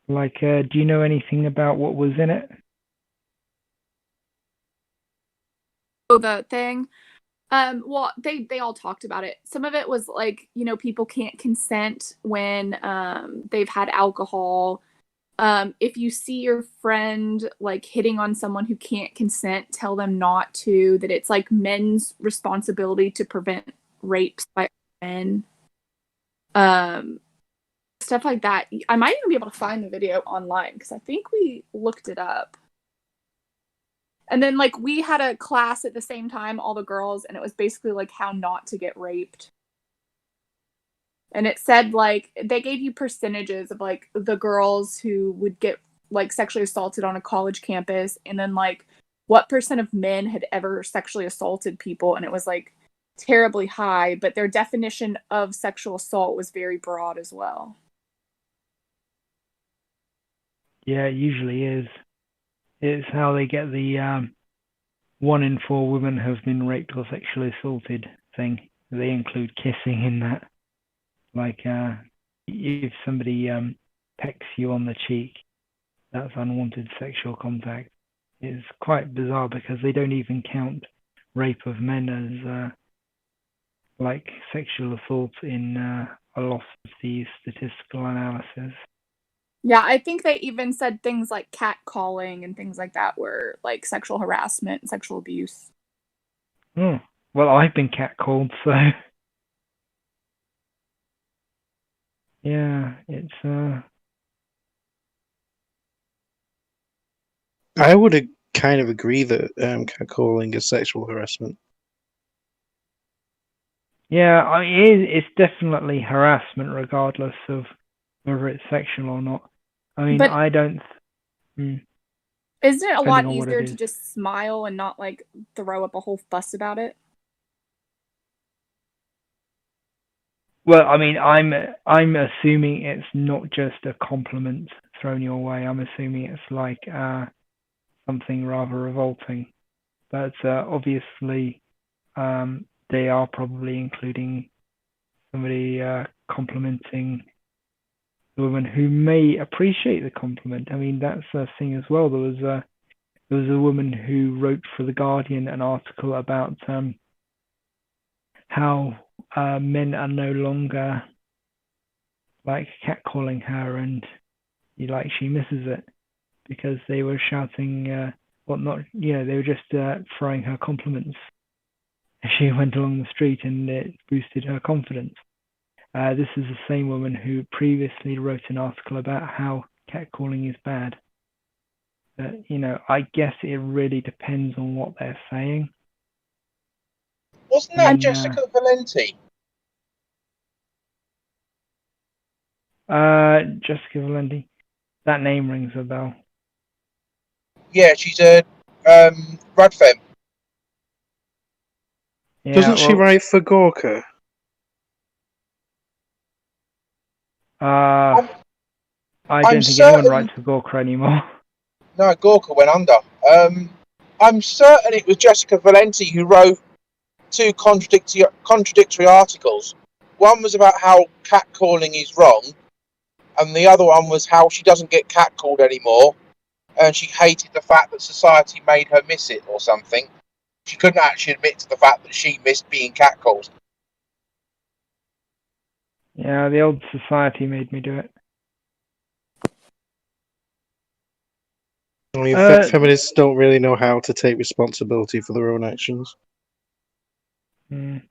you know anything about what was in it? Oh, the thing? Well, they all talked about it. Some of it was like, people can't consent when they've had alcohol. If you see your friend like hitting on someone who can't consent, tell them not to, that it's like men's responsibility to prevent rapes by men. Stuff like that. I might even be able to find the video online because I think we looked it up. And then like we had a class at the same time, all the girls, and it was basically like how not to get raped. And it said like they gave you percentages of like the girls who would get like sexually assaulted on a college campus, and then like what percent of men had ever sexually assaulted people, and it was like terribly high, but their definition of sexual assault was very broad as well. Yeah, it usually is. It's how they get the 1 in 4 women have been raped or sexually assaulted thing. They include kissing in that. Like, if somebody pecks you on the cheek, that's unwanted sexual contact. It's quite bizarre because they don't even count rape of men as like sexual assault in a lot of the statistical analysis. Yeah, I think they even said things like catcalling and things like that were like sexual harassment and sexual abuse. Oh, well, I've been catcalled, so yeah, it's I would kind of agree that catcalling is sexual harassment. yeah, it's definitely harassment, regardless of whether it's sexual or not. I mean, But I don't. Hmm, isn't it a lot depending on what it easier to is. just smile and not like throw up a whole fuss about it? Well, I mean, I'm assuming it's not just a compliment thrown your way. I'm assuming it's like something rather revolting. But obviously, they are probably including somebody complimenting the woman who may appreciate the compliment. I mean, that's a thing as well. There was a woman who wrote for the Guardian an article about how men are no longer like catcalling her, and she misses it because they were shouting, well, not, they were just throwing her compliments as she went along the street, and it boosted her confidence. This is the same woman who previously wrote an article about how catcalling is bad. But, I guess it really depends on what they're saying. Wasn't I that mean, Jessica Valenti? Jessica Valenti. That name rings a bell. Yeah, she's a Radfem. Yeah, Doesn't she well, write for Gorka? I I'm don't think anyone certain. writes for Gorka anymore. No, Gorka went under. I'm certain it was Jessica Valenti who wrote two contradictory articles. One was about how catcalling is wrong, and the other one was how she doesn't get catcalled anymore, and she hated the fact that society made her miss it or something. She couldn't actually admit to the fact that she missed being catcalled. Yeah, the old society made me do it. I mean, feminists don't really know how to take responsibility for their own actions. Hey,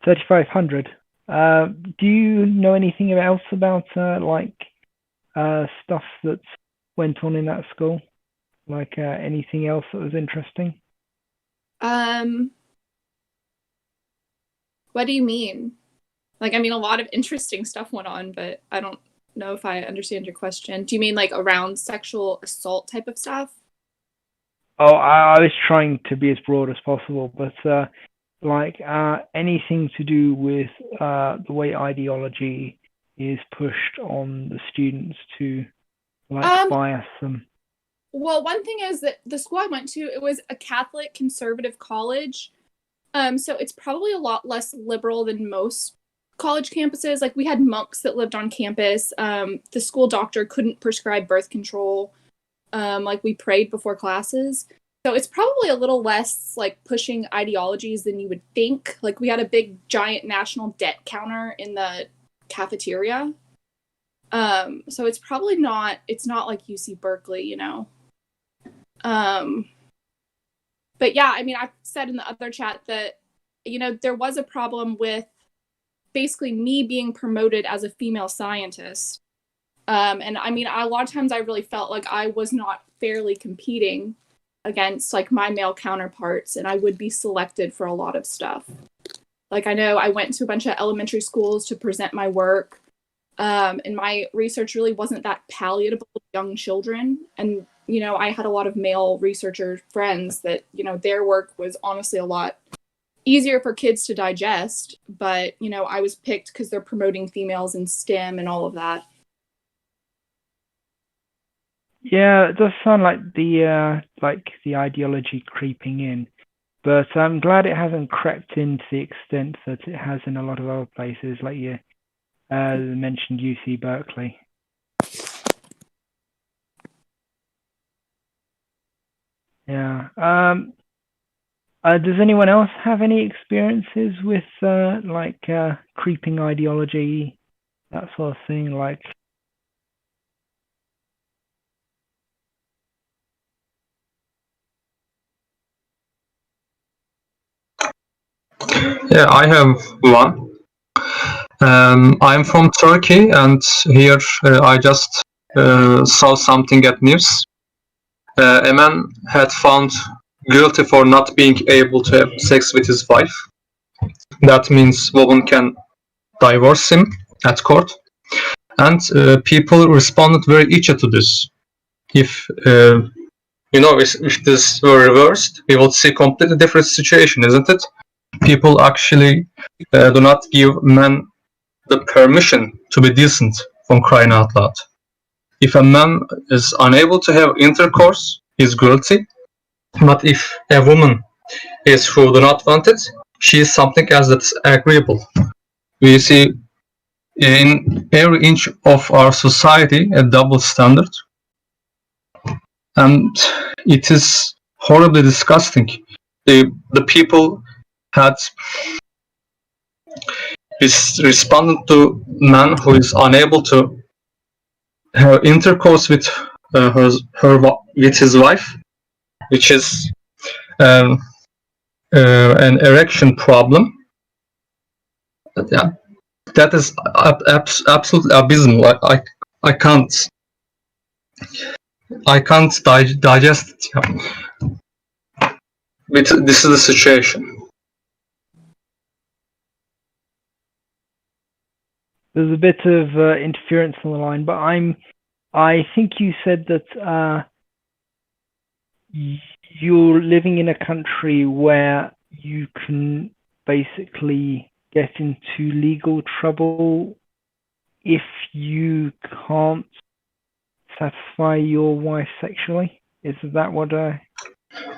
3500. Do you know anything else about stuff that went on in that school? Like anything else that was interesting? What do you mean? Like, I mean, a lot of interesting stuff went on, but I don't know if I understand your question. Do you mean like around sexual assault type of stuff? Oh, I was trying to be as broad as possible, but anything to do with the way ideology is pushed on the students to bias them. Well, one thing is that the school I went to, it was a Catholic conservative college. So it's probably a lot less liberal than most college campuses. Like, we had monks that lived on campus. The school doctor couldn't prescribe birth control. Like, we prayed before classes. So it's probably a little less like pushing ideologies than you would think. Like, we had a big giant national debt counter in the cafeteria. So it's probably not, it's not like UC Berkeley, you know. But yeah, I mean, I said in the other chat that, you know, there was a problem with basically me being promoted as a female scientist. And I mean, a lot of times I really felt like I was not fairly competing against like my male counterparts, and I would be selected for a lot of stuff. Like, I know I went to a bunch of elementary schools to present my work, and my research really wasn't that palatable to young children. And, you know, I had a lot of male researcher friends that, you know, their work was honestly a lot easier for kids to digest. But, you know, I was picked because they're promoting females in STEM and all of that. Yeah, it does sound like the ideology creeping in, but I'm glad it hasn't crept in to the extent that it has in a lot of other places, like you mentioned UC Berkeley. Yeah. Does anyone else have any experiences with creeping ideology, that sort of thing? Like, Yeah, I have one. I'm from Turkey, and here I just saw something at news. A man had found guilty for not being able to have sex with his wife. That means woman can divorce him at court, and people responded very eager to this. If if this were reversed, we would see completely different situation, isn't it? People actually do not give men the permission to be decent, from crying out loud. If a man is unable to have intercourse, he's guilty. But if a woman is who do not want it, she is something else that's agreeable. We see in every inch of our society a double standard, and it is horribly disgusting. The people had responded to man who is unable to have intercourse with with his wife, which is an erection problem. But yeah, that is absolutely abysmal. I can't digest it. Yeah. This is the situation. There's a bit of interference on the line, but I think you said that you're living in a country where you can basically get into legal trouble if you can't satisfy your wife sexually. Is that what I...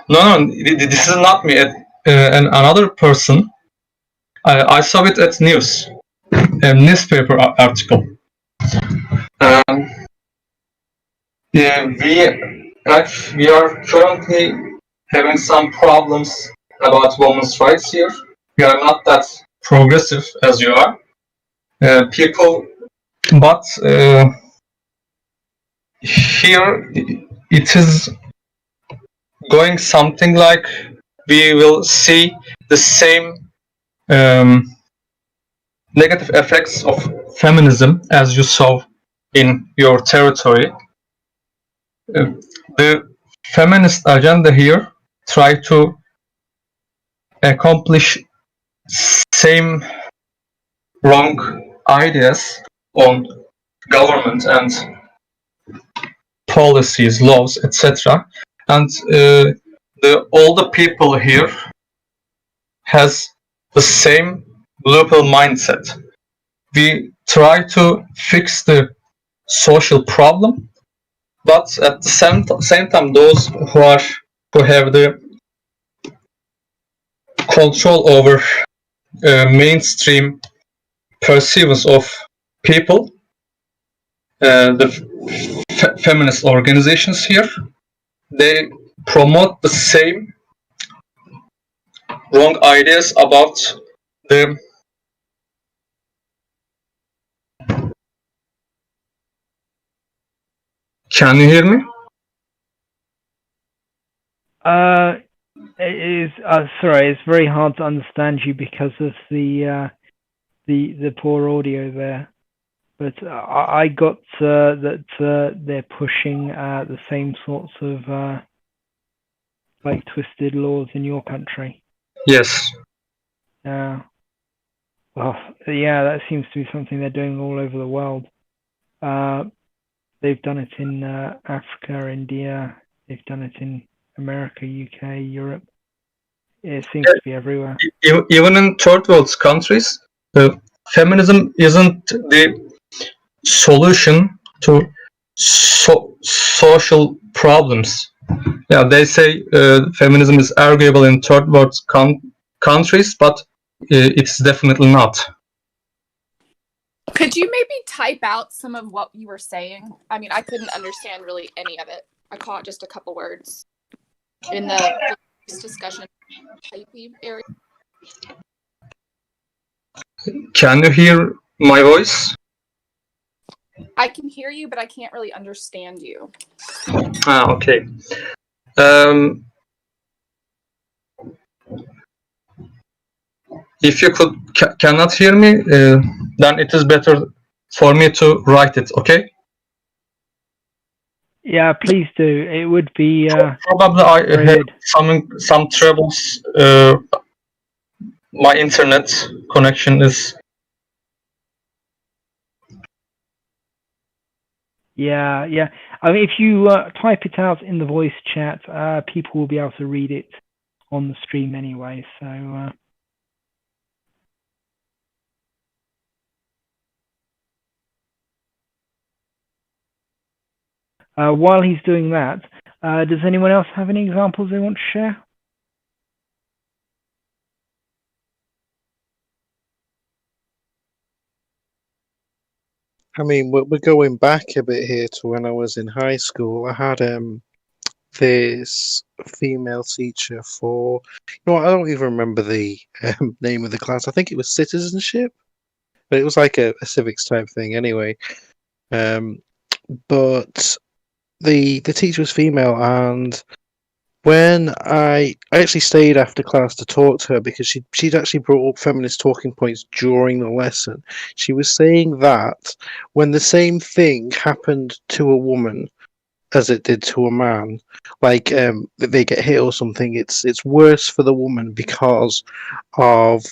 No, this is not me. And another person. I saw it at news. A newspaper article. Yeah, we are currently having some problems about women's rights here. We are not that progressive as you are, people, but here it is going something like we will see the same negative effects of feminism as you saw in your territory. The feminist agenda here try to accomplish same wrong ideas on government and policies, laws, etc. And all the people here has the same blue pill mindset. We try to fix the social problem, but at the same time, those who have the control over mainstream perceivance of people, the feminist organizations here, they promote the same wrong ideas about the Can you hear me? It is sorry, it's very hard to understand you because of the poor audio there. But I got that they're pushing the same sorts of like twisted laws in your country. Yes. Well, yeah, that seems to be something they're doing all over the world. They've done it in Africa, India. They've done it in America, UK, Europe. It seems to be everywhere. Even in third world countries, feminism isn't the solution to social problems. Yeah, they say feminism is arguable in third world countries, but it's definitely not. Could you maybe type out some of what you were saying? I mean, I couldn't understand really any of it. I caught just a couple words in the discussion typey area. Can you hear my voice? I can hear you, but I can't really understand you. Okay. if you cannot hear me, then it is better for me to write it. Okay. Yeah, please do. It would be Probably I very have good. some troubles. My internet connection is. Yeah, yeah. I mean, if you type it out in the voice chat, people will be able to read it on the stream anyway. So. While he's doing that, does anyone else have any examples they want to share? I mean, we're going back a bit here to when I was in high school. I had this female teacher for, you know what, I don't even remember the name of the class. I think it was citizenship, but it was like a civics type thing anyway. But the teacher was female, and when I actually stayed after class to talk to her because she'd actually brought up feminist talking points during the lesson. She was saying that when the same thing happened to a woman as it did to a man, like that they get hit or something, it's worse for the woman because of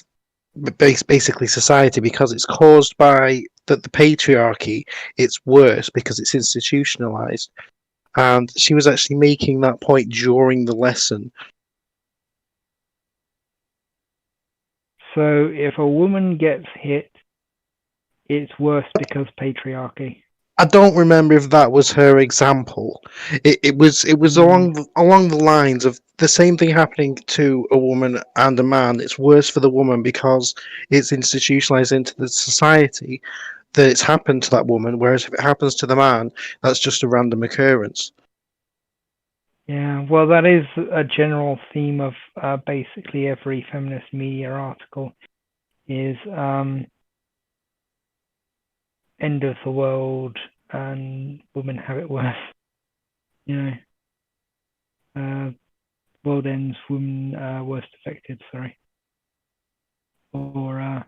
basically society, because it's caused by the patriarchy. It's worse because it's institutionalized. And she was actually making that point during the lesson. So if a woman gets hit, it's worse because patriarchy. I don't remember if that was her example. It was along the lines of the same thing happening to a woman and a man. It's worse for the woman because it's institutionalized into the society that it's happened to that woman, whereas if it happens to the man, that's just a random occurrence. Yeah, well, that is a general theme of basically every feminist media article is end of the world and women have it worse. You know, world ends, women worst affected, sorry. Or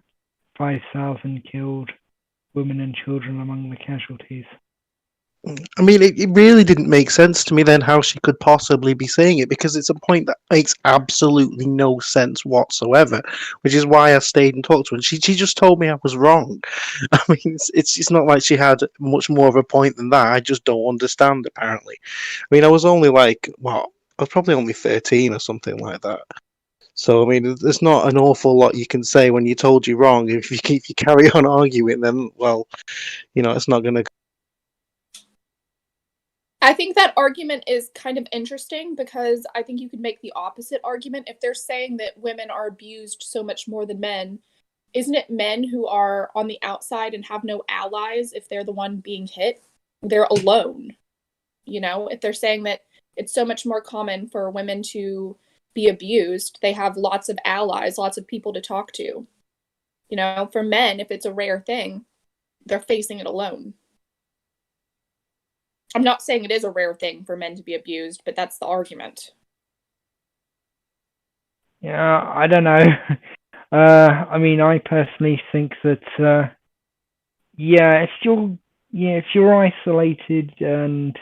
5,000 killed, women and children among the casualties. I mean, it really didn't make sense to me then how she could possibly be saying it, because it's a point that makes absolutely no sense whatsoever, which is why I stayed and talked to her. And she just told me I was wrong. I mean, it's not like she had much more of a point than that. I just don't understand, apparently. I mean, I was only like, what? I was probably only 13 or something like that. So, I mean, there's not an awful lot you can say when you're told you're wrong. If you carry on arguing, then, well, it's not going to. I think that argument is kind of interesting because I think you could make the opposite argument. If they're saying that women are abused so much more than men, isn't it men who are on the outside and have no allies if they're the one being hit? They're alone. If they're saying that it's so much more common for women to be abused, they have lots of allies, lots of people to talk to. For men, if it's a rare thing, they're facing it alone. I'm not saying it is a rare thing for men to be abused, but that's the argument. Yeah, I don't know. I mean, I personally think that, if you're isolated and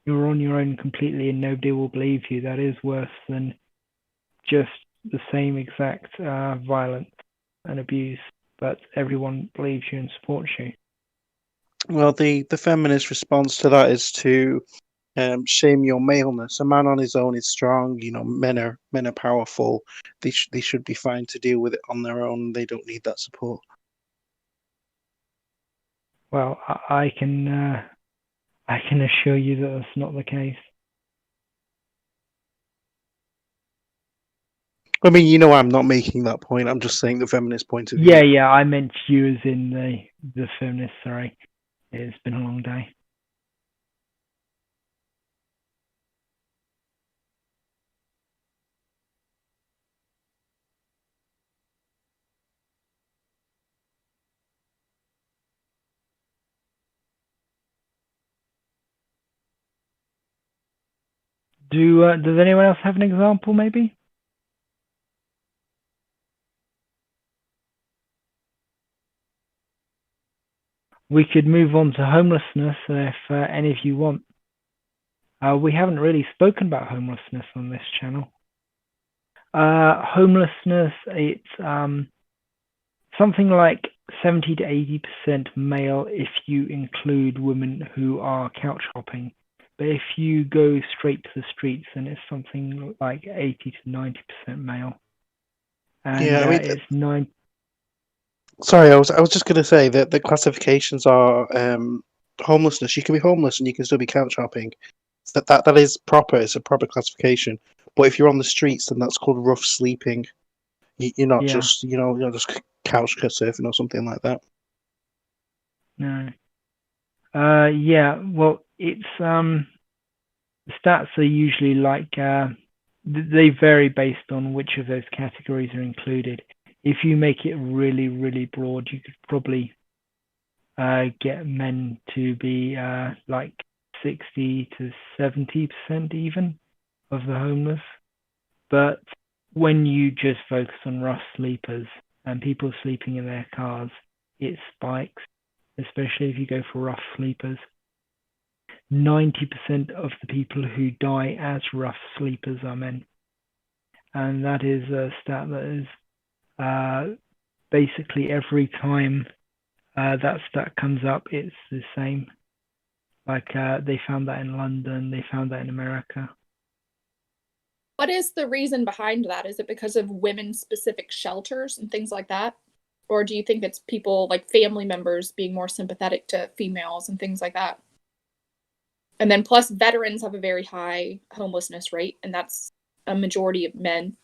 you're on your own completely and nobody will believe you, that is worse than just the same exact violence and abuse, but everyone believes you and supports you. Well, the feminist response to that is to shame your maleness. A man on his own is strong. Men are powerful. They should be fine to deal with it on their own. They don't need that support. Well, I can assure you that that's not the case. I mean, I'm not making that point. I'm just saying the feminist point of view. Yeah, I meant you as in the feminist. Sorry, it's been a long day. Does anyone else have an example, maybe? we could move on to homelessness if any of you want. We haven't really spoken about homelessness on this channel. Homelessness, it's something like 70 to 80% male if you include women who are couch hopping. But if you go straight to the streets, then it's something like 80 to 90% male. And Yeah, I mean, it's 9. sorry, I was just going to say that the classifications are homelessness. You can be homeless and you can still be couch hopping. That is proper. It's a proper classification. But if you're on the streets, then that's called rough sleeping. You're not Yeah. just you're just couch surfing or something like that. No. Yeah. Well, it's the stats are usually like they vary based on which of those categories are included. If you make it really, really broad, you could probably get men to be like 60 to 70% even of the homeless. But when you just focus on rough sleepers and people sleeping in their cars, it spikes, especially if you go for rough sleepers. 90% of the people who die as rough sleepers are men. And that is a stat that is basically every time that stat comes up, it's the same. Like they found that in London, they found that in America. What is the reason behind that? Is it because of women-specific shelters and things like that? Or do you think it's people, like family members, being more sympathetic to females and things like that? And then plus veterans have a very high homelessness rate, and that's a majority of men.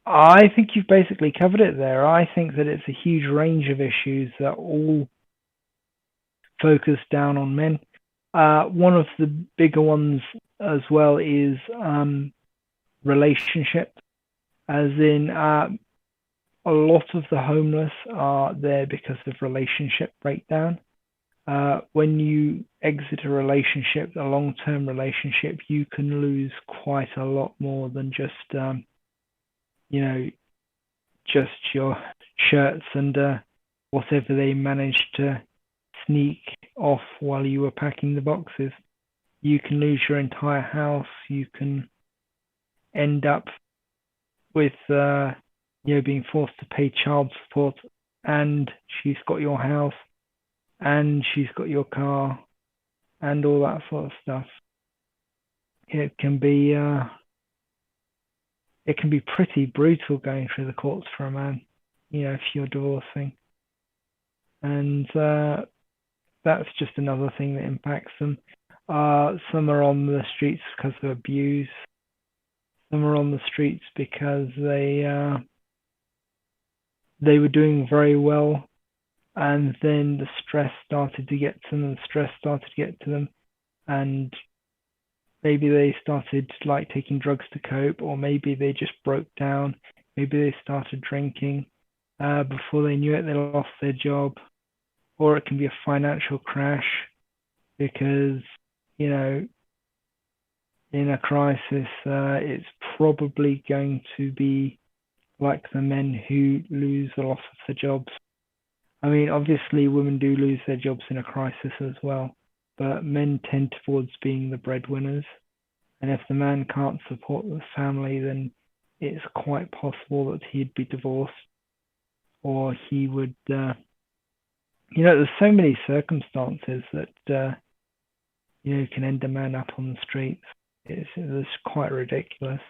I think you've basically covered it there. I think that it's a huge range of issues that all focus down on men. One of the bigger ones as well is relationship, as in a lot of the homeless are there because of relationship breakdown. When you exit a relationship, a long-term relationship, you can lose quite a lot more than just just your shirts and whatever they managed to sneak off while you were packing the boxes. You can lose your entire house. You can end up with being forced to pay child support, and she's got your house, and she's got your car, and all that sort of stuff. It can be pretty brutal going through the courts for a man, if you're divorcing. And that's just another thing that impacts them. Some are on the streets because of abuse. Some are on the streets because they were doing very well, and then the stress started to get to them, and maybe they started taking drugs to cope, or maybe they just broke down. Maybe they started drinking. Before they knew it, they lost their job. Or it can be a financial crash because, in a crisis, it's probably going to be like the men who lose a lot of their jobs. I mean, obviously, women do lose their jobs in a crisis as well, but men tend towards being the breadwinners. And if the man can't support the family, then it's quite possible that he'd be divorced, or he would... there's so many circumstances that can end a man up on the streets. It's quite ridiculous.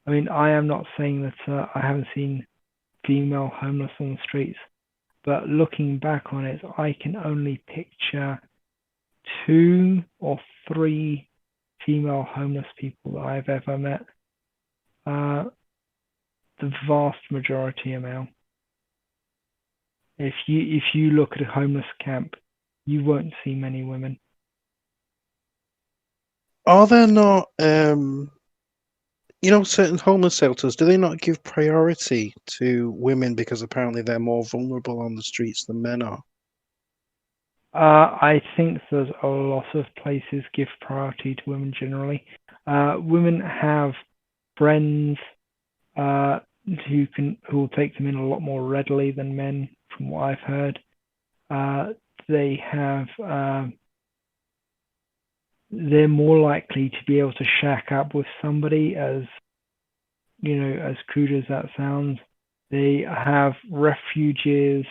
I mean, I am not saying that I haven't seen female homeless on the streets, but looking back on it, I can only picture 2 or 3 female homeless people that I've ever met. The vast majority are male. If you look at a homeless camp, you won't see many women. Are there not, certain homeless shelters? Do they not give priority to women because apparently they're more vulnerable on the streets than men are? I think there's a lot of places give priority to women generally. Women have friends, who will take them in a lot more readily than men, from what I've heard. They have they're more likely to be able to shack up with somebody, as as crude as that sounds. They have refuges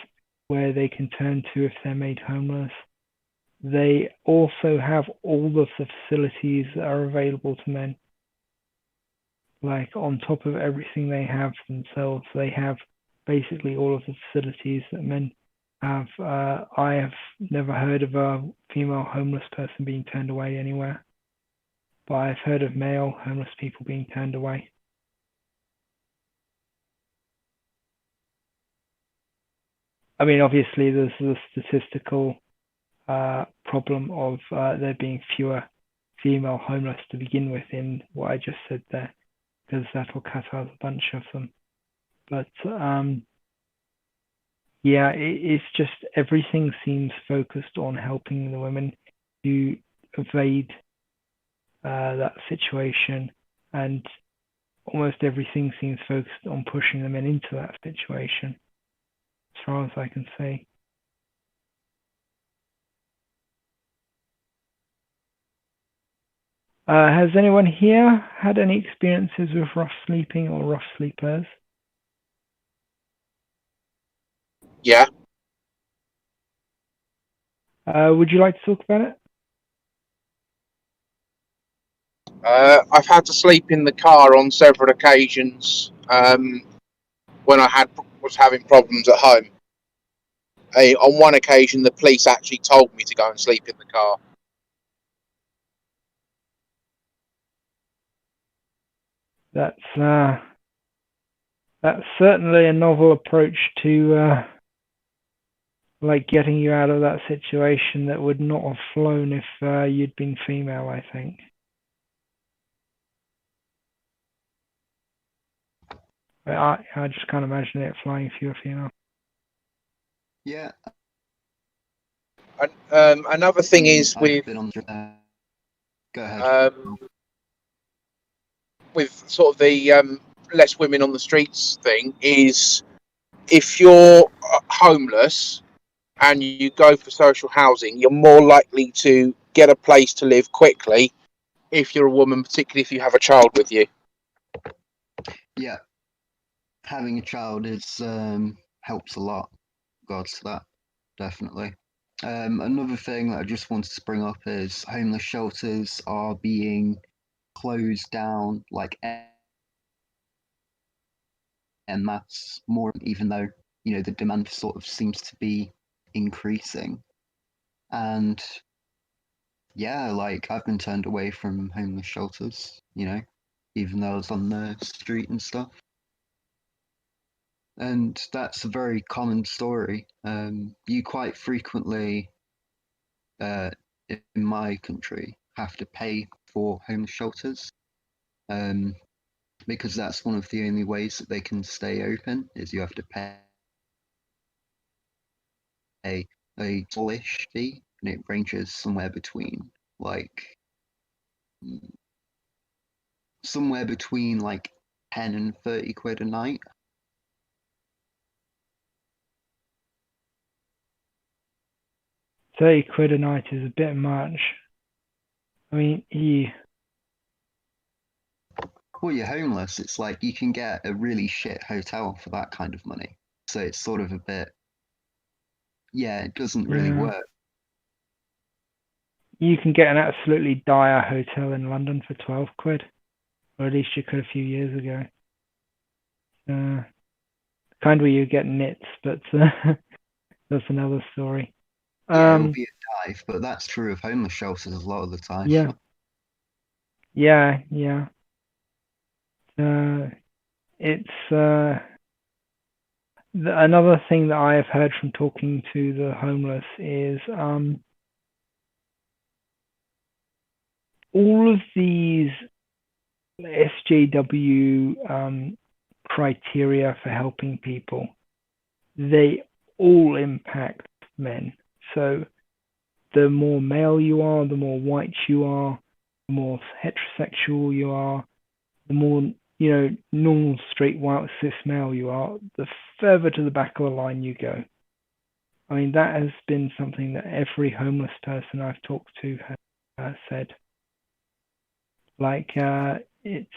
where they can turn to if they're made homeless. They also have all the facilities that are available to men. Like, on top of everything they have themselves, they have basically all of the facilities that men have. I have never heard of a female homeless person being turned away anywhere, but I've heard of male homeless people being turned away. I mean, obviously, there's the statistical problem of there being fewer female homeless to begin with in what I just said there, because that'll cut out a bunch of them. But yeah, it's just everything seems focused on helping the women to evade that situation, and almost everything seems focused on pushing the men into that situation, as far as I can say. Has anyone here had any experiences with rough sleeping or rough sleepers? Yeah. Would you like to talk about it? I've had to sleep in the car on several occasions when I was having problems at home. On one occasion, the police actually told me to go and sleep in the car. That's certainly a novel approach to like getting you out of that situation that would not have flown if you'd been female, I think. I just can't imagine it flying if you were female. Yeah. Another thing is with Go ahead. With sort of the less women on the streets thing is, if you're homeless and you go for social housing, you're more likely to get a place to live quickly if you're a woman, particularly if you have a child with you. Yeah. Having a child is helps a lot. Regards to that, definitely. Another thing that I just wanted to bring up is homeless shelters are being closed down like en masse more, even though the demand sort of seems to be increasing. And yeah, like I've been turned away from homeless shelters, even though I was on the street and stuff. And that's a very common story. You quite frequently, in my country, have to pay for homeless shelters, because that's one of the only ways that they can stay open, is you have to pay a tallish fee, and it ranges somewhere between like 10 and 30 quid a night. £30 a night is a bit much. I mean, Well, you're homeless. It's like you can get a really shit hotel for that kind of money. So it's sort of a bit, it doesn't really work. You can get an absolutely dire hotel in London for £12, or at least you could a few years ago. Kind where you get nits, but that's another story. It'll be a dive, but that's true of homeless shelters a lot of the time. Yeah. It's another thing that I have heard from talking to the homeless is all of these SJW criteria for helping people, they all impact men. So the more male you are, the more white you are, the more heterosexual you are, the more normal, straight, white, cis male you are, the further to the back of the line you go. I mean, that has been something that every homeless person I've talked to has said. Like, it's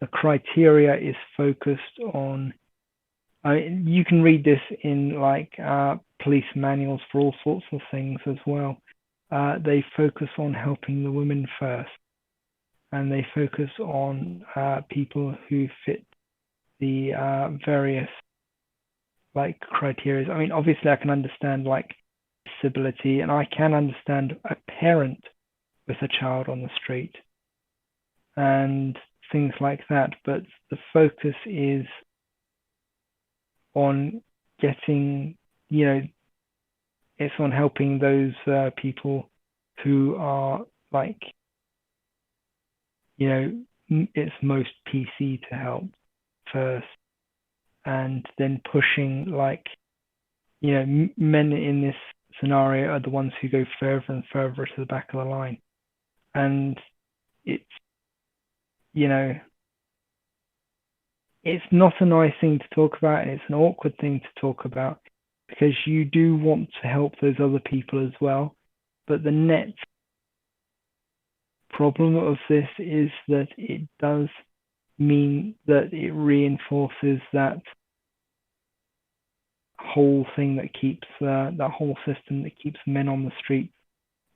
the criteria is focused on. You can read this in like police manuals for all sorts of things as well. They focus on helping the women first, and they focus on people who fit the various like criteria. I mean, obviously, I can understand like disability, and I can understand a parent with a child on the street and things like that. But the focus is on getting, it's on helping those people who are like, it's most PC to help first, and then pushing like, men in this scenario are the ones who go further and further to the back of the line. And it's, it's not a nice thing to talk about, and it's an awkward thing to talk about, because you do want to help those other people as well. But the net problem of this is that it does mean that it reinforces that whole thing that keeps that whole system that keeps men on the street,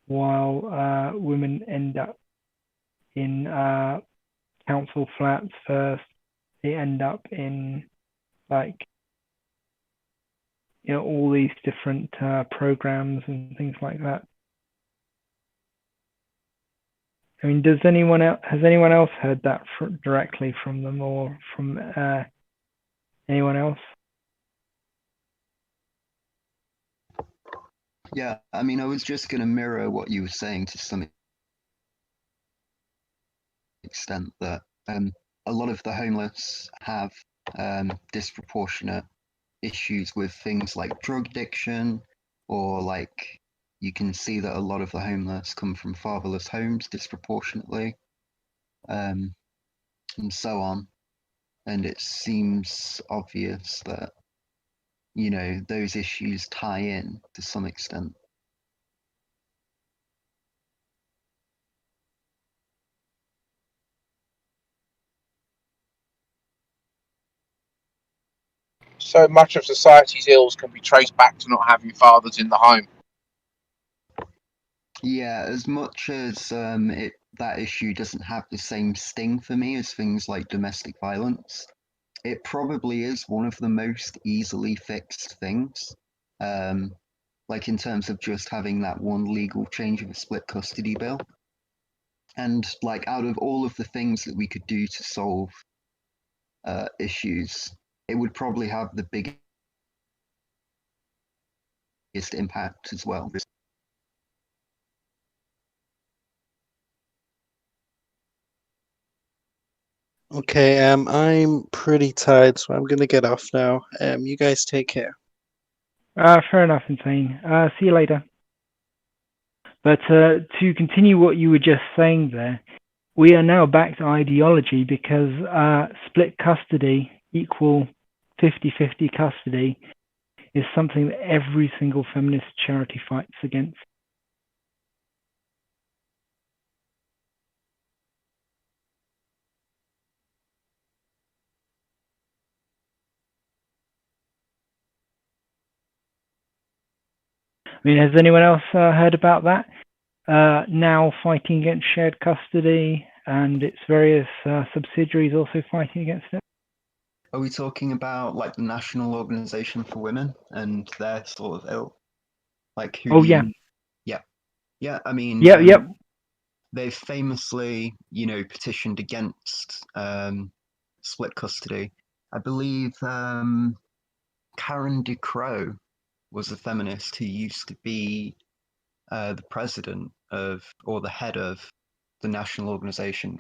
while women end up in council flats first. They end up in like, all these different programs and things like that. I mean, has anyone else heard that directly from them, or from anyone else? Yeah, I mean, I was just going to mirror what you were saying to some extent, that a lot of the homeless have disproportionate issues with things like drug addiction, or like you can see that a lot of the homeless come from fatherless homes disproportionately, and so on. And it seems obvious that, those issues tie in to some extent. So much of society's ills can be traced back to not having fathers in the home. Yeah, as much as that issue doesn't have the same sting for me as things like domestic violence, it probably is one of the most easily fixed things. Like in terms of just having that one legal change of a split custody bill. And like out of all of the things that we could do to solve issues, it would probably have the biggest impact as well. Okay, I'm pretty tired, so I'm gonna get off now. You guys take care. Fair enough, Insane. See you later. But to continue what you were just saying there, we are now back to ideology, because split custody equal 50-50 custody is something that every single feminist charity fights against. I mean, has anyone else heard about that? Now fighting against shared custody, and its various subsidiaries also fighting against it. Are we talking about like the National Organization for Women and their sort of ill? Like who? Oh yeah. Yeah. I mean, Yep. They've famously, petitioned against split custody. I believe Karen DeCrow was a feminist who used to be the president of, or the head of, the National Organization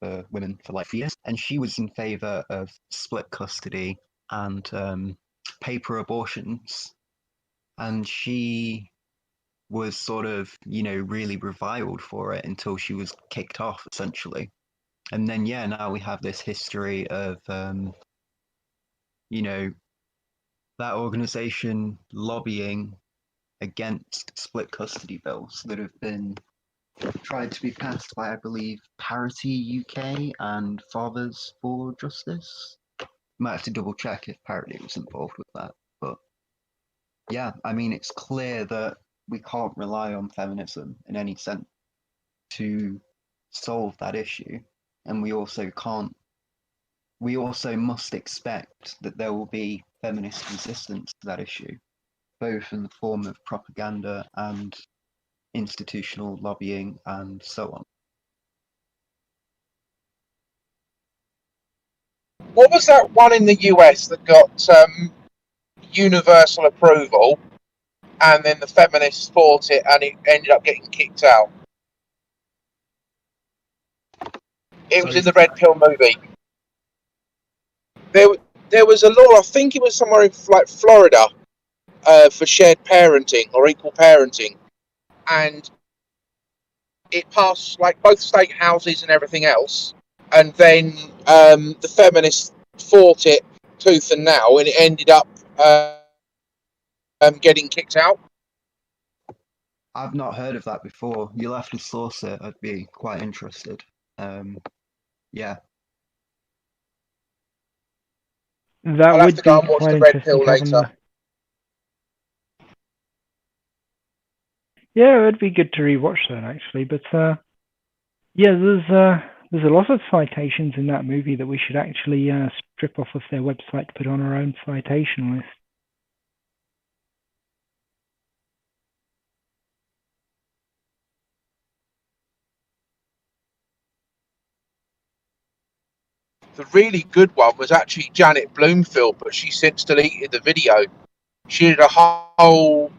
for Women for like years, and she was in favor of split custody and paper abortions, and she was sort of, you know, really reviled for it until she was kicked off, essentially. And then, yeah, now we have this history of, you know, that organization lobbying against split custody bills that have been tried to be passed by, I believe, Parity UK and Fathers for Justice. Might have to double check if Parity was involved with that. But yeah, I mean, it's clear that we can't rely on feminism in any sense to solve that issue. And we also must expect that there will be feminist resistance to that issue, both in the form of propaganda and institutional lobbying and so on. What was that one in the US that got universal approval, and then the feminists fought it, and it ended up getting kicked out? It was in the Red Pill movie. There was a law, I think it was somewhere in like Florida, for shared parenting or equal parenting, and it passed like both state houses and everything else, and then the feminists fought it tooth and nail, and it ended up getting kicked out. I've not heard of that before. You'll have to source it. I'd be quite interested. Yeah. That I'll have would to go be and watch quite the Red interesting Pill to have in later. Yeah, it would be good to rewatch that actually. But yeah, there's a lot of citations in that movie that we should actually strip off of their website to put on our own citation list. The really good one was actually Janet Bloomfield, but she's since deleted the video. She did a whole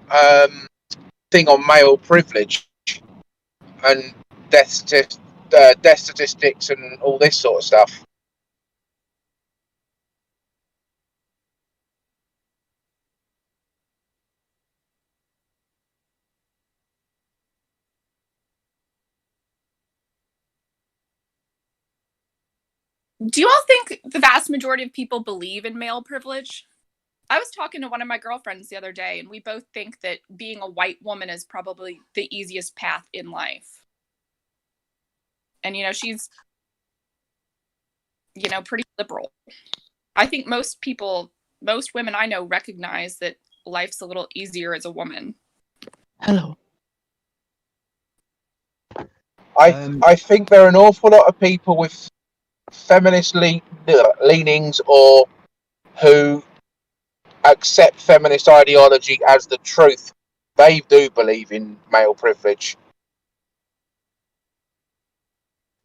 thing on male privilege and death statistics and all this sort of stuff. Do you all think the vast majority of people believe in male privilege? I was talking to one of my girlfriends the other day, and we both think that being a white woman is probably the easiest path in life. And, you know, she's, you know, pretty liberal. I think most women I know recognize that life's a little easier as a woman. Hello. I think there are an awful lot of people with feminist leanings or who accept feminist ideology as the truth. They do believe in male privilege.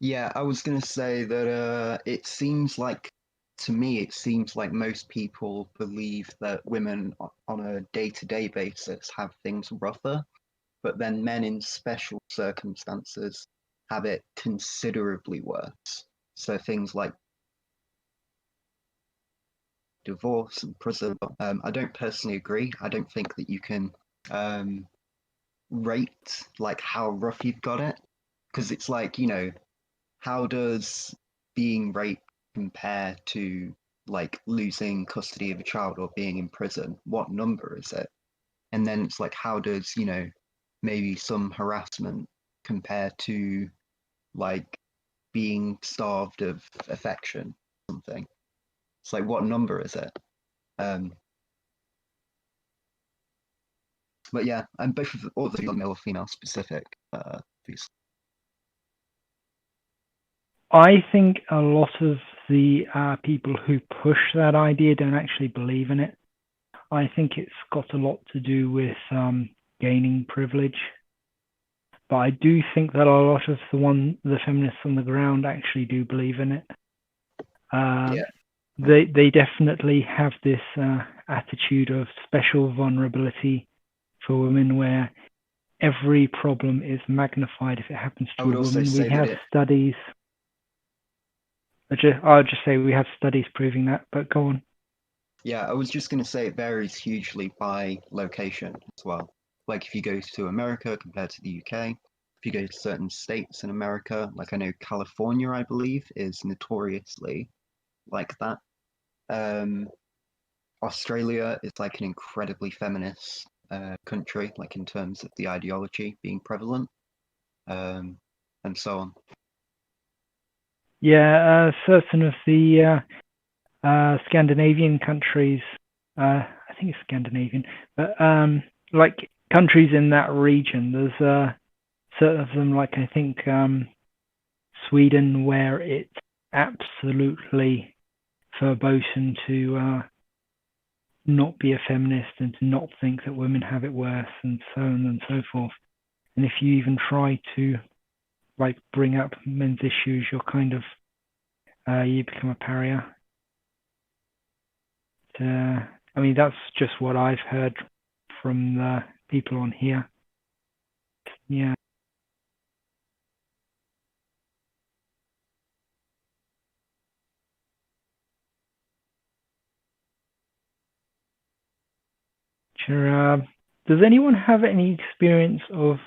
Yeah, I was going to say that to me, it seems like most people believe that women on a day-to-day basis have things rougher, but then men in special circumstances have it considerably worse. So things like divorce and prison. I don't personally agree. I don't think that you can rate like how rough you've got it, because it's like, you know, how does being raped compare to like losing custody of a child or being in prison? What number is it? And then it's like, how does, you know, maybe some harassment compare to like being starved of affection or something? It's like, what number is it? But yeah, and both of all the male or female specific, obviously. I think a lot of the people who push that idea don't actually believe in it. I think it's got a lot to do with gaining privilege. But I do think that a lot of the feminists on the ground actually do believe in it. Yeah. They definitely have this attitude of special vulnerability for women where every problem is magnified if it happens to a woman. We have studies. I'll just say we have studies proving that, but go on. Yeah, I was just going to say it varies hugely by location as well. like if you go to America compared to the UK, if you go to certain states in America, like I know California, I believe, is notoriously like that. Australia is like an incredibly feminist country, like in terms of the ideology being prevalent, and so on. Yeah, certain of the Scandinavian countries, I think it's Scandinavian, but like countries in that region, there's certain of them, like I think Sweden, where it's absolutely verboten to not be a feminist and to not think that women have it worse, and so on and so forth. And if you even try to like bring up men's issues, you're kind of you become a pariah. I mean, that's just what I've heard from the people on here. Yeah. Sure. Does anyone have any experience of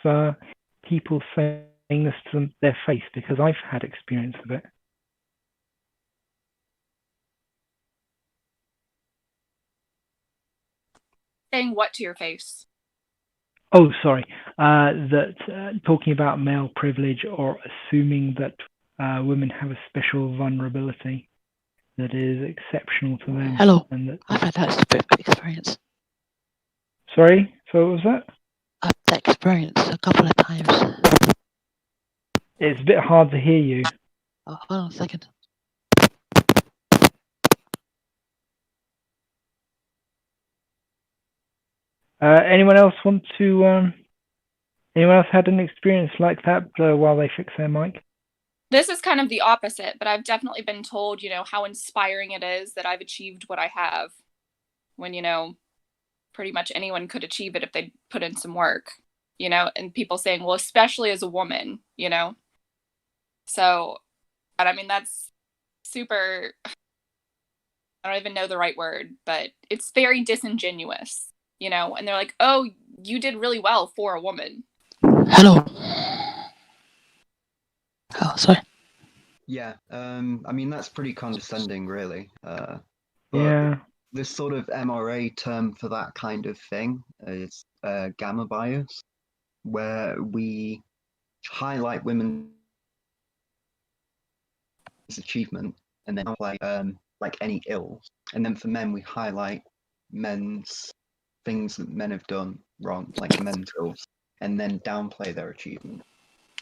people saying this to their face? Because I've had experience of it. Saying what to your face? Oh, sorry. Talking about male privilege or assuming that women have a special vulnerability that is exceptional to them. Hello. And that, I've had that experience. sorry? So what was that? I've had that experience a couple of times. It's a bit hard to hear you. Oh, hold on a second. Anyone else want to? Anyone else had an experience like that while they fix their mic? This is kind of the opposite, but I've definitely been told, how inspiring it is that I've achieved what I have when, pretty much anyone could achieve it if they put in some work, and people saying, well, especially as a woman, So, and I mean, that's super, I don't even know the right word, but it's very disingenuous, and they're like, oh, you did really well for a woman. Hello. Oh, sorry. Yeah, I mean that's pretty condescending, really. But Yeah. this sort of MRA term for that kind of thing is gamma bias, where we highlight women's achievement and then like any ills, and then for men we highlight men's things that men have done wrong, like men's ills, and then downplay their achievement.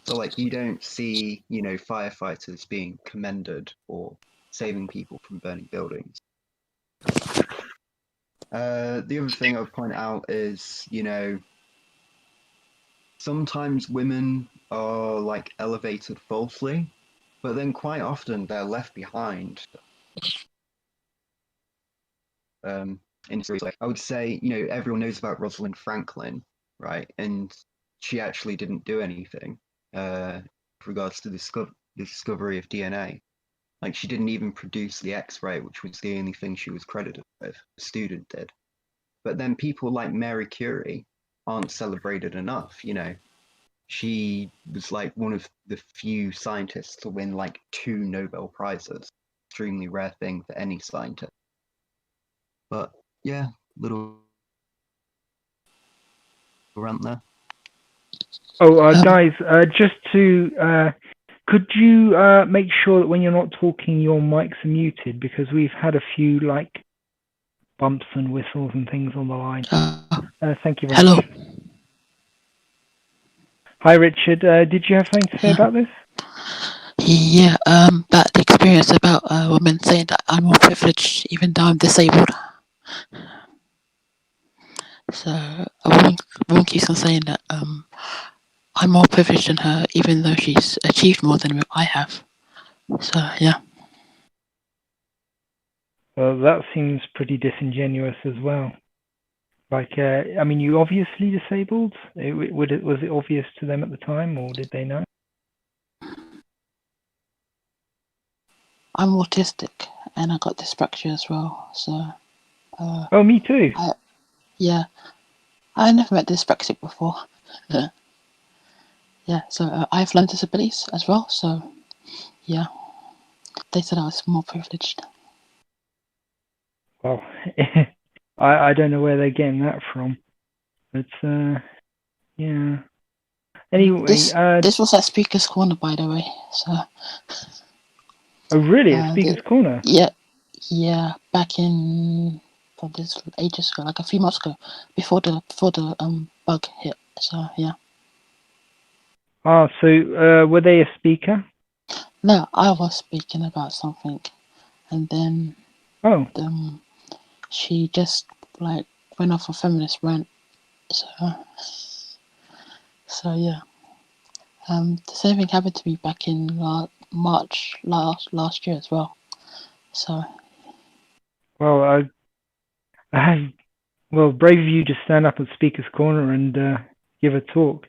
So like you don't see, firefighters being commended or saving people from burning buildings. The other thing I would point out is, sometimes women are like elevated falsely, but then quite often they're left behind. In history, like I would say, everyone knows about Rosalind Franklin, right? And she actually didn't do anything with regards to the discovery of DNA. Like she didn't even produce the X-ray, which was the only thing she was credited with. A student did. But then people like Mary Curie aren't celebrated enough, She was like one of the few scientists to win like 2 Nobel Prizes. Extremely rare thing for any scientist. But yeah, little rant there. Oh, guys, just to, could you make sure that when you're not talking, your mics are muted? Because we've had a few, like, bumps and whistles and things on the line. Thank you very Hello. much. Hi, Richard. Did you have something to say about this? Yeah, about the experience about women saying that I'm more privileged even though I'm disabled. So a woman keeps on saying that I'm more privileged than her even though she's achieved more than I have. So yeah. Well, that seems pretty disingenuous as well. Like, I mean, you obviously disabled. Was it obvious to them at the time, or did they know? I'm autistic and I got dyspraxia as well. So. Oh, me too. Yeah. I never met dyslexic before. Yeah, so I have learning disabilities as well. So yeah, they said I was more privileged. Well, I don't know where they're getting that from, but yeah. Anyway, This was at Speaker's Corner, by the way. So oh really? At Speaker's Corner? yeah, back in this ages ago, like a few months ago, before the bug hit. So yeah. Ah, so were they a speaker? No, I was speaking about something, and then Oh, she just like went off a feminist rant. So yeah. The same thing happened to me back in March last year as well. So well, well, brave of you to stand up at Speaker's Corner and give a talk.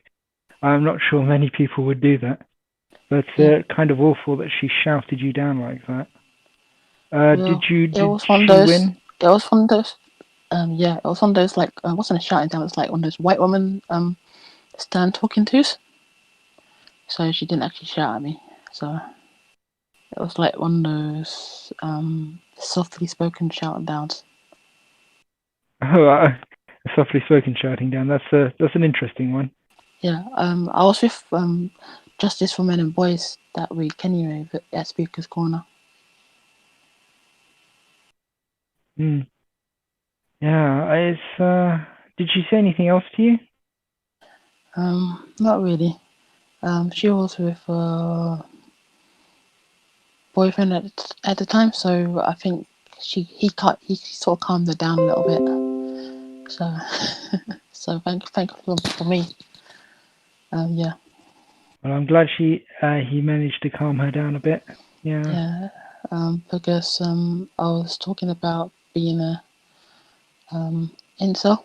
I'm not sure many people would do that, but kind of awful that she shouted you down like that. Did she win? It was one of those. Yeah, it was one of those like it wasn't a shouting down. It was like one of those white woman stand talking tos. So she didn't actually shout at me. So it was like one of those softly spoken shouting downs. Oh, softly spoken shouting down. That's an interesting one. Yeah. I was with Justice for Men and Boys that week anyway at Speaker's Corner. Hmm. Yeah. It's. Did she say anything else to you? Not really. She was with boyfriend at the time, so I think he sort of calmed her down a little bit. So thankful for me. Yeah. Well, I'm glad he managed to calm her down a bit. Yeah. Yeah. Because I was talking about being a incel.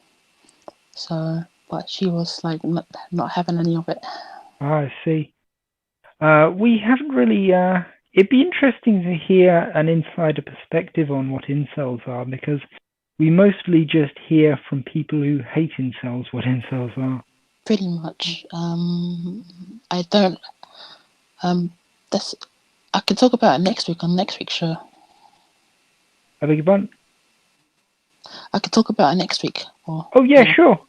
So, but she was like not having any of it. I see. We haven't really. It'd be interesting to hear an insider perspective on what incels are, because we mostly just hear from people who hate incels what incels are. Pretty much. I don't. I can talk about it next week on next week's show. I beg your pardon? I could talk about it next week. Oh yeah, sure.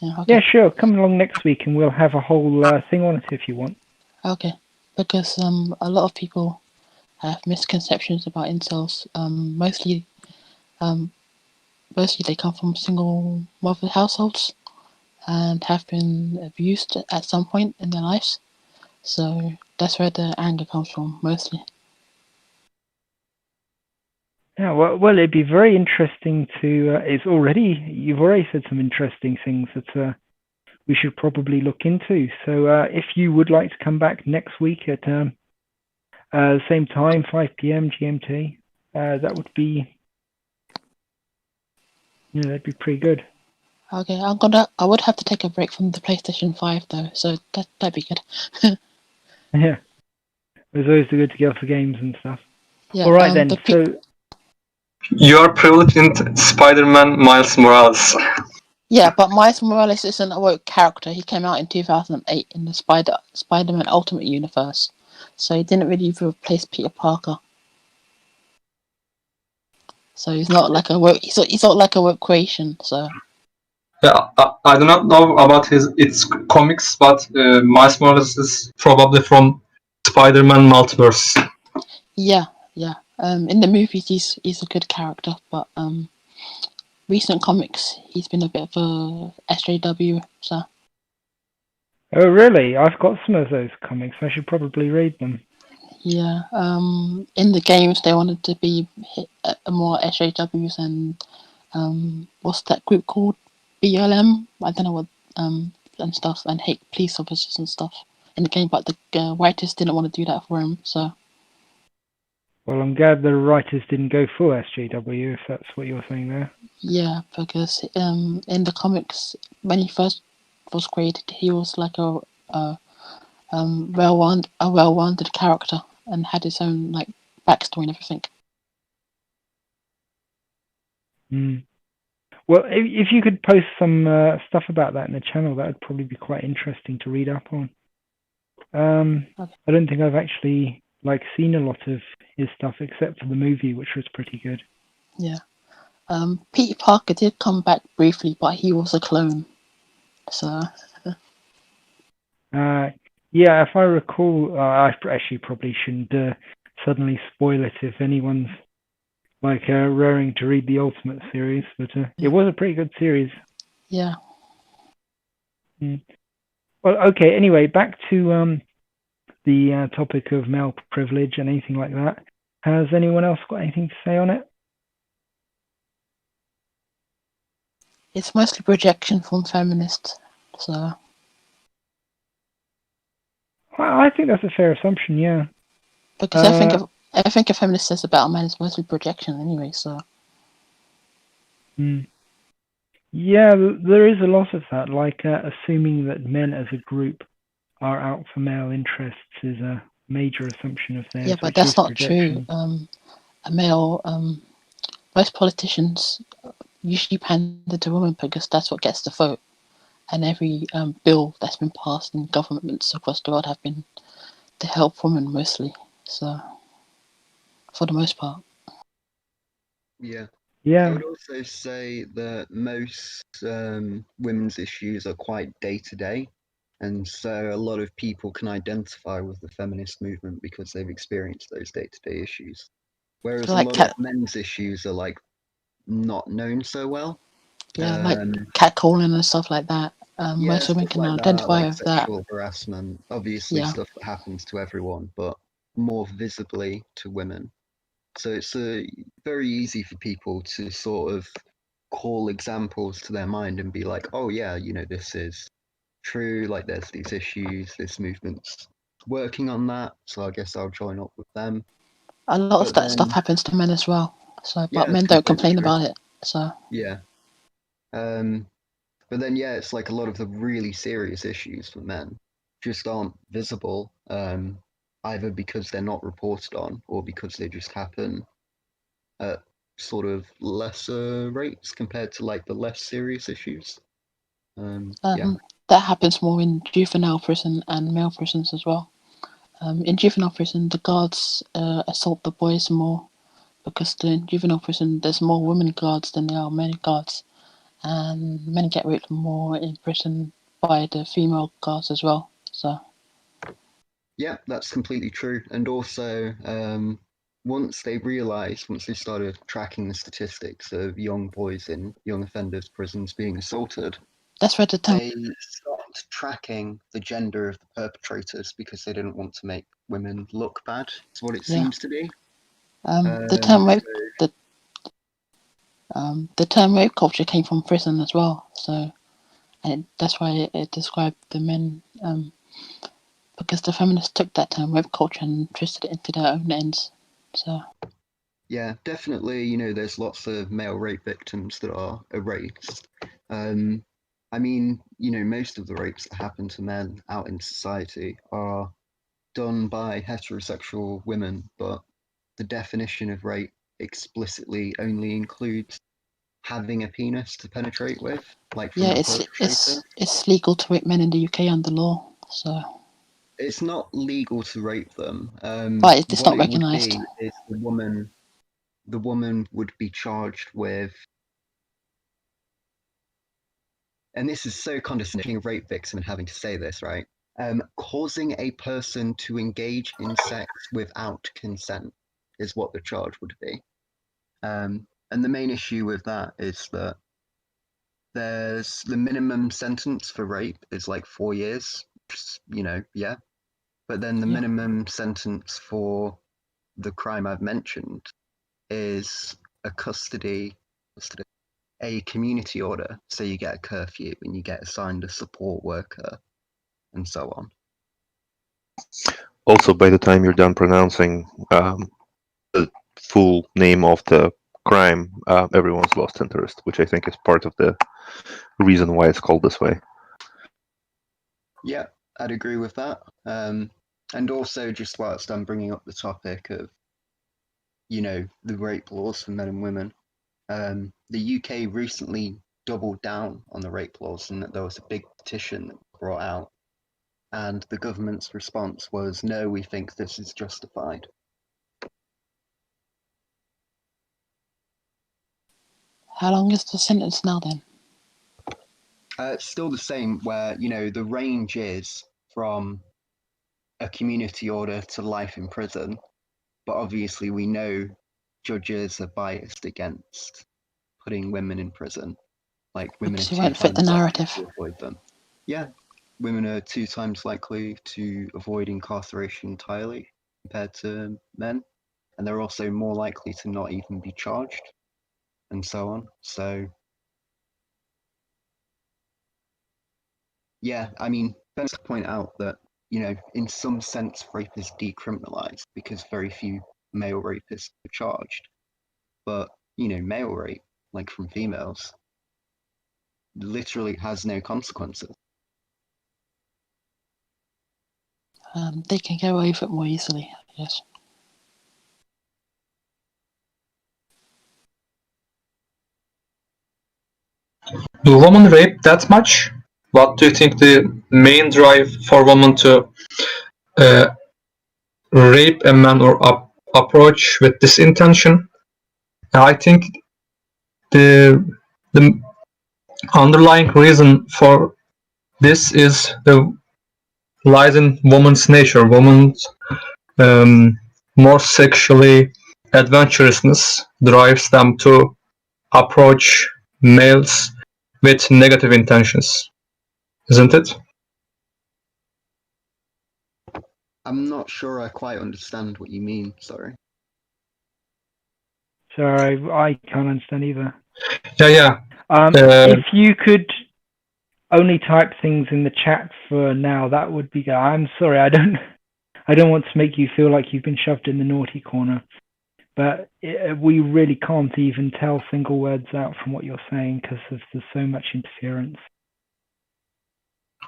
Yeah, okay. Yeah, sure. Come along next week and we'll have a whole thing on it if you want. Okay, because a lot of people have misconceptions about incels. Mostly they come from single mother households and have been abused at some point in their lives. So that's where the anger comes from, mostly. Yeah, well, it'd be very interesting to. You've already said some interesting things that we should probably look into. So if you would like to come back next week at the same time, 5 p.m. GMT, that would be. Yeah, that'd be pretty good. Okay, I would have to take a break from the PlayStation 5 though, so that'd be good. Yeah, it's always good to go for games and stuff. Yeah, all right then. So you are privileged in Spider-Man Miles Morales. Yeah, but Miles Morales isn't a woke character. He came out in 2008 in the Spider-Man Ultimate Universe, so he didn't really replace Peter Parker. So he's not like a woke. He's not like a woke creation. So. Yeah, I do not know about its comics, but Miles Morales is probably from Spider-Man Multiverse. Yeah. In the movies, he's a good character, but recent comics, he's been a bit of a SJW. So. Oh really? I've got some of those comics. I should probably read them. Yeah. In the games, they wanted to be more SJWs and what's that group called? BLM. I don't know what and stuff, and hate police officers and stuff in the game, but the writers didn't want to do that for him. So. Well, I'm glad the writers didn't go full SJW, if that's what you're saying there. Yeah, because in the comics, when he first was created, he was like a well-rounded character and had his own like backstory and everything. Well, if you could post some stuff about that in the channel, that would probably be quite interesting to read up on. Okay. I don't think I've actually seen a lot of his stuff except for the movie, which was pretty good. Yeah. Peter Parker did come back briefly, but he was a clone. So Yeah, if I recall, I actually probably shouldn't suddenly spoil it if anyone's raring to read the Ultimate series, but it was a pretty good series. yeah. Well, okay. Anyway, back to the topic of male privilege and anything like that. Has anyone else got anything to say on it? It's mostly projection from feminists. So Well, I think that's a fair assumption. Yeah. because I think a feminist says about a man is mostly projection anyway. So Yeah, there is a lot of that. Assuming that men as a group are out for male interests is a major assumption of theirs. yeah, but which that's is not projection. true. A male, most politicians usually pander to women because that's what gets the vote. And every bill that's been passed in governments across the world have been to help women mostly. So, for the most part. Yeah. I Yeah. would also say that most women's issues are quite day to day, and so a lot of people can identify with the feminist movement because they've experienced those day to day issues. Whereas a lot of men's issues are not known so well. Yeah, like catcalling and stuff like that. Most women can identify with that. Sexual harassment, obviously stuff that happens to everyone, but more visibly to women. So it's very easy for people to sort of call examples to their mind and be like, oh yeah, this is true, there's these issues, this movement's working on that, so I guess I'll join up with them. A lot of that stuff happens to men as well. So, but men don't complain about it. So yeah. But then it's like a lot of the really serious issues for men just aren't visible, either because they're not reported on or because they just happen at sort of lesser rates compared to the less serious issues. That happens more in juvenile prison and male prisons as well. In juvenile prison, the guards assault the boys more because in juvenile prison there's more women guards than there are men guards, and men get raped more in prison by the female guards as well. So yeah, that's completely true. And also, once they started tracking the statistics of young boys in young offenders prisons being assaulted, that's where they stopped tracking the gender of the perpetrators because they didn't want to make women look bad. It's what it seems to be. The term rape, the term rape culture came from prison as well. So, and that's why it described the men, because the feminists took that term rape culture and twisted it into their own ends. So. Yeah, definitely. There's lots of male rape victims that are erased. I mean, most of the rapes that happen to men out in society are done by heterosexual women, but the definition of rape explicitly only includes having a penis to penetrate with, it's legal to rape men in the UK under law, so it's not legal to rape them. But it's not recognised. Is the woman would be charged with, and this is so condescending, a rape victim and having to say this, right? Causing a person to engage in sex without consent is what the charge would be. And the main issue with that is that there's the minimum sentence for rape is 4 years, but then the minimum sentence for the crime I've mentioned is a community order, so you get a curfew and you get assigned a support worker and so on. Also, by the time you're done pronouncing the full name of the crime, everyone's lost interest, which I think is part of the reason why it's called this way. Yeah, I'd agree with that. And also, just whilst I'm bringing up the topic of, the rape laws for men and women, the UK recently doubled down on the rape laws, and that there was a big petition that was brought out, and the government's response was, no, we think this is justified. How long is the sentence now then? It's still the same, where, you know, the range is from a community order to life in prison, but obviously we know judges are biased against putting women in prison. Like, women are Because you 2 won't fit the times likely narrative. to avoid them. Yeah, women are 2 times likely to avoid incarceration entirely compared to men, and they're also more likely to not even be charged, and so on. So, yeah, I mean, best to point out that, you know, in some sense, rape is decriminalized because very few male rapists are charged. But, you know, male rape, like from females, literally has no consequences. They can get away with it more easily, I guess. Do women rape that much? What do you think the main drive for women to rape a man or approach with this intention? I think the underlying reason for this is the lies in woman's nature. Woman's more sexually adventurousness drives them to approach males with negative intentions, isn't it? I'm not sure I quite understand what you mean, sorry. Sorry, I can't understand either. Yeah. If you could only type things in the chat for now, that would be good. I'm sorry, I don't want to make you feel like you've been shoved in the naughty corner, but we really can't even tell single words out from what you're saying because there's so much interference.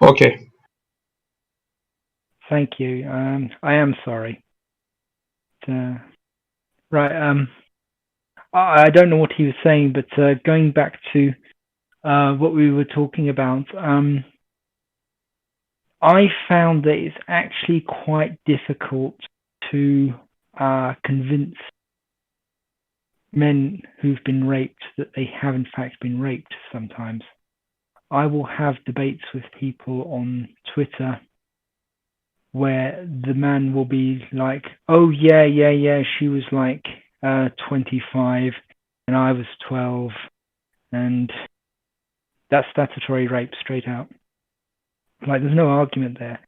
Okay. Thank you. I am sorry. Right. I don't know what he was saying, but going back to what we were talking about, I found that it's actually quite difficult to convince men who've been raped that they have in fact been raped sometimes. I will have debates with people on Twitter where the man will be like, oh yeah, she was like 25 and I was 12, and that's statutory rape straight out. Like, there's no argument there.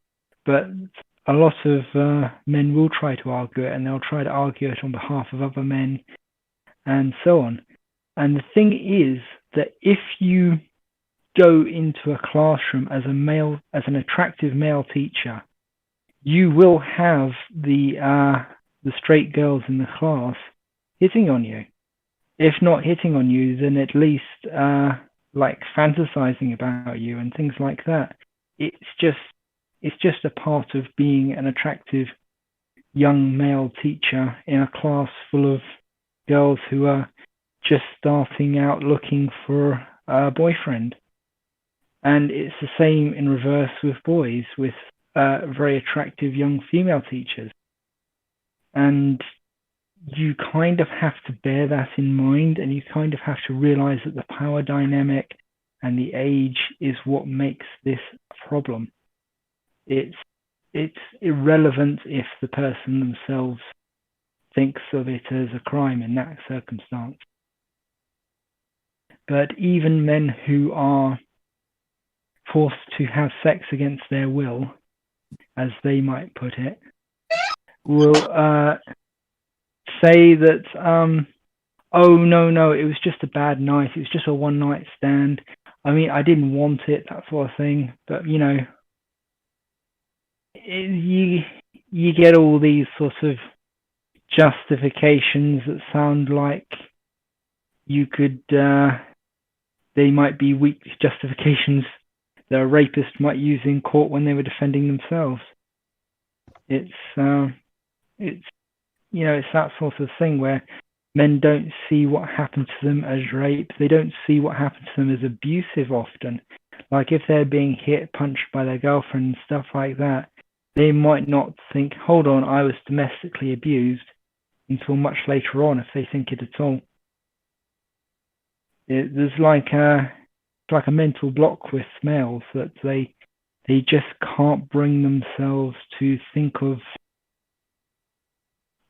But a lot of men will try to argue it, and they'll try to argue it on behalf of other men and so on. And the thing is that if you go into a classroom as an attractive male teacher, you will have the straight girls in the class hitting on you. If not hitting on you, then at least like fantasizing about you and things like that. It's just a part of being an attractive young male teacher in a class full of girls who are just starting out looking for a boyfriend. And it's the same in reverse with boys, with very attractive young female teachers. And you kind of have to bear that in mind, and you kind of have to realize that the power dynamic and the age is what makes this a problem. It's irrelevant if the person themselves thinks of it as a crime in that circumstance. But even men who are forced to have sex against their will, as they might put it, will say that, oh, no, it was just a bad night. It was just a one-night stand. I mean, I didn't want it, that sort of thing. But, you know, you get all these sort of justifications that sound like you could, they might be weak justifications that a rapist might use in court when they were defending themselves. It's you know, it's that sort of thing where men don't see what happened to them as rape. They don't see what happened to them as abusive often. Like if they're being hit, punched by their girlfriend and stuff like that, they might not think, hold on, I was domestically abused, until much later on, if they think it at all. There's like a mental block with males that they just can't bring themselves to think of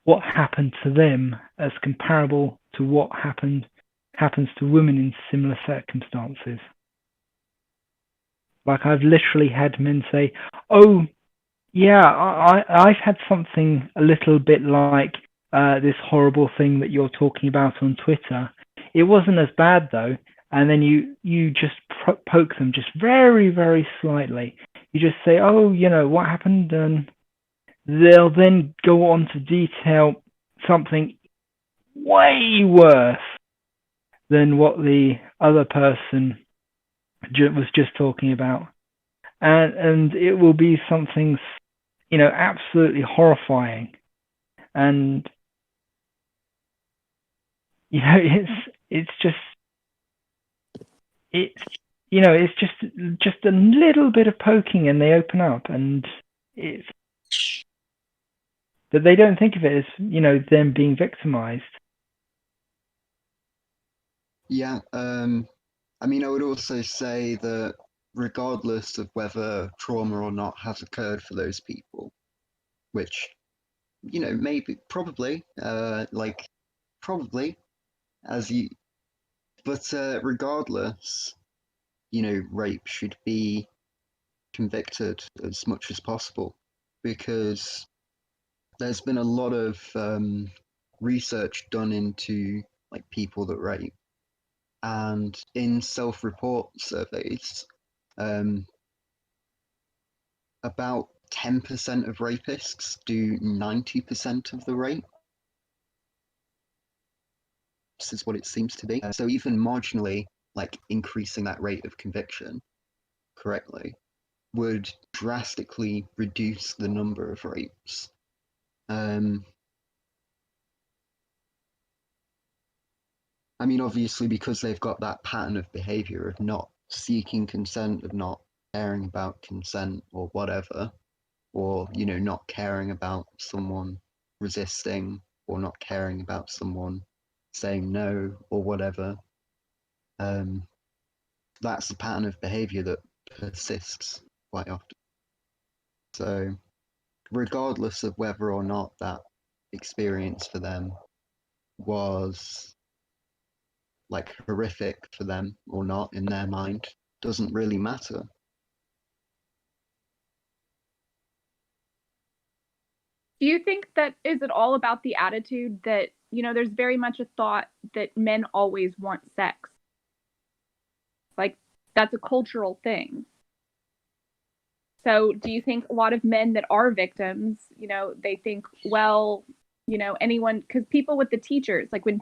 what happened to them as comparable to what happens to women in similar circumstances. Like I've literally had men say, "Oh, yeah, I've had something a little bit like this horrible thing that you're talking about on Twitter. It wasn't as bad though." And then you just poke them just very, very slightly. You just say, "Oh, you know, what happened?" And they'll then go on to detail something way worse than what the other person was just talking about. And it will be something, you know, absolutely horrifying. And, you know, it's just a little bit of poking and they open up, and it's, but they don't think of it as, you know, them being victimized. Yeah, I mean, I would also say that regardless of whether trauma or not has occurred for those people, which, you know, maybe, probably, but regardless, you know, rape should be convicted as much as possible, because there's been a lot of research done into like people that rape, and in self-report surveys, about 10% of rapists do 90% of the rape. This is what it seems to be. So even marginally, like increasing that rate of conviction correctly would drastically reduce the number of rapes. I mean, obviously, because they've got that pattern of behavior of not seeking consent, of not caring about consent or whatever, or, you know, not caring about someone resisting, or not caring about someone saying no or whatever. That's the pattern of behavior that persists quite often. So regardless of whether or not that experience for them was like horrific for them or not in their mind, doesn't really matter. Do you think that is it all about the attitude that, you know, there's very much a thought that men always want sex? Like, that's a cultural thing. So do you think a lot of men that are victims, you know, they think, well, you know, anyone, because people with the teachers, like when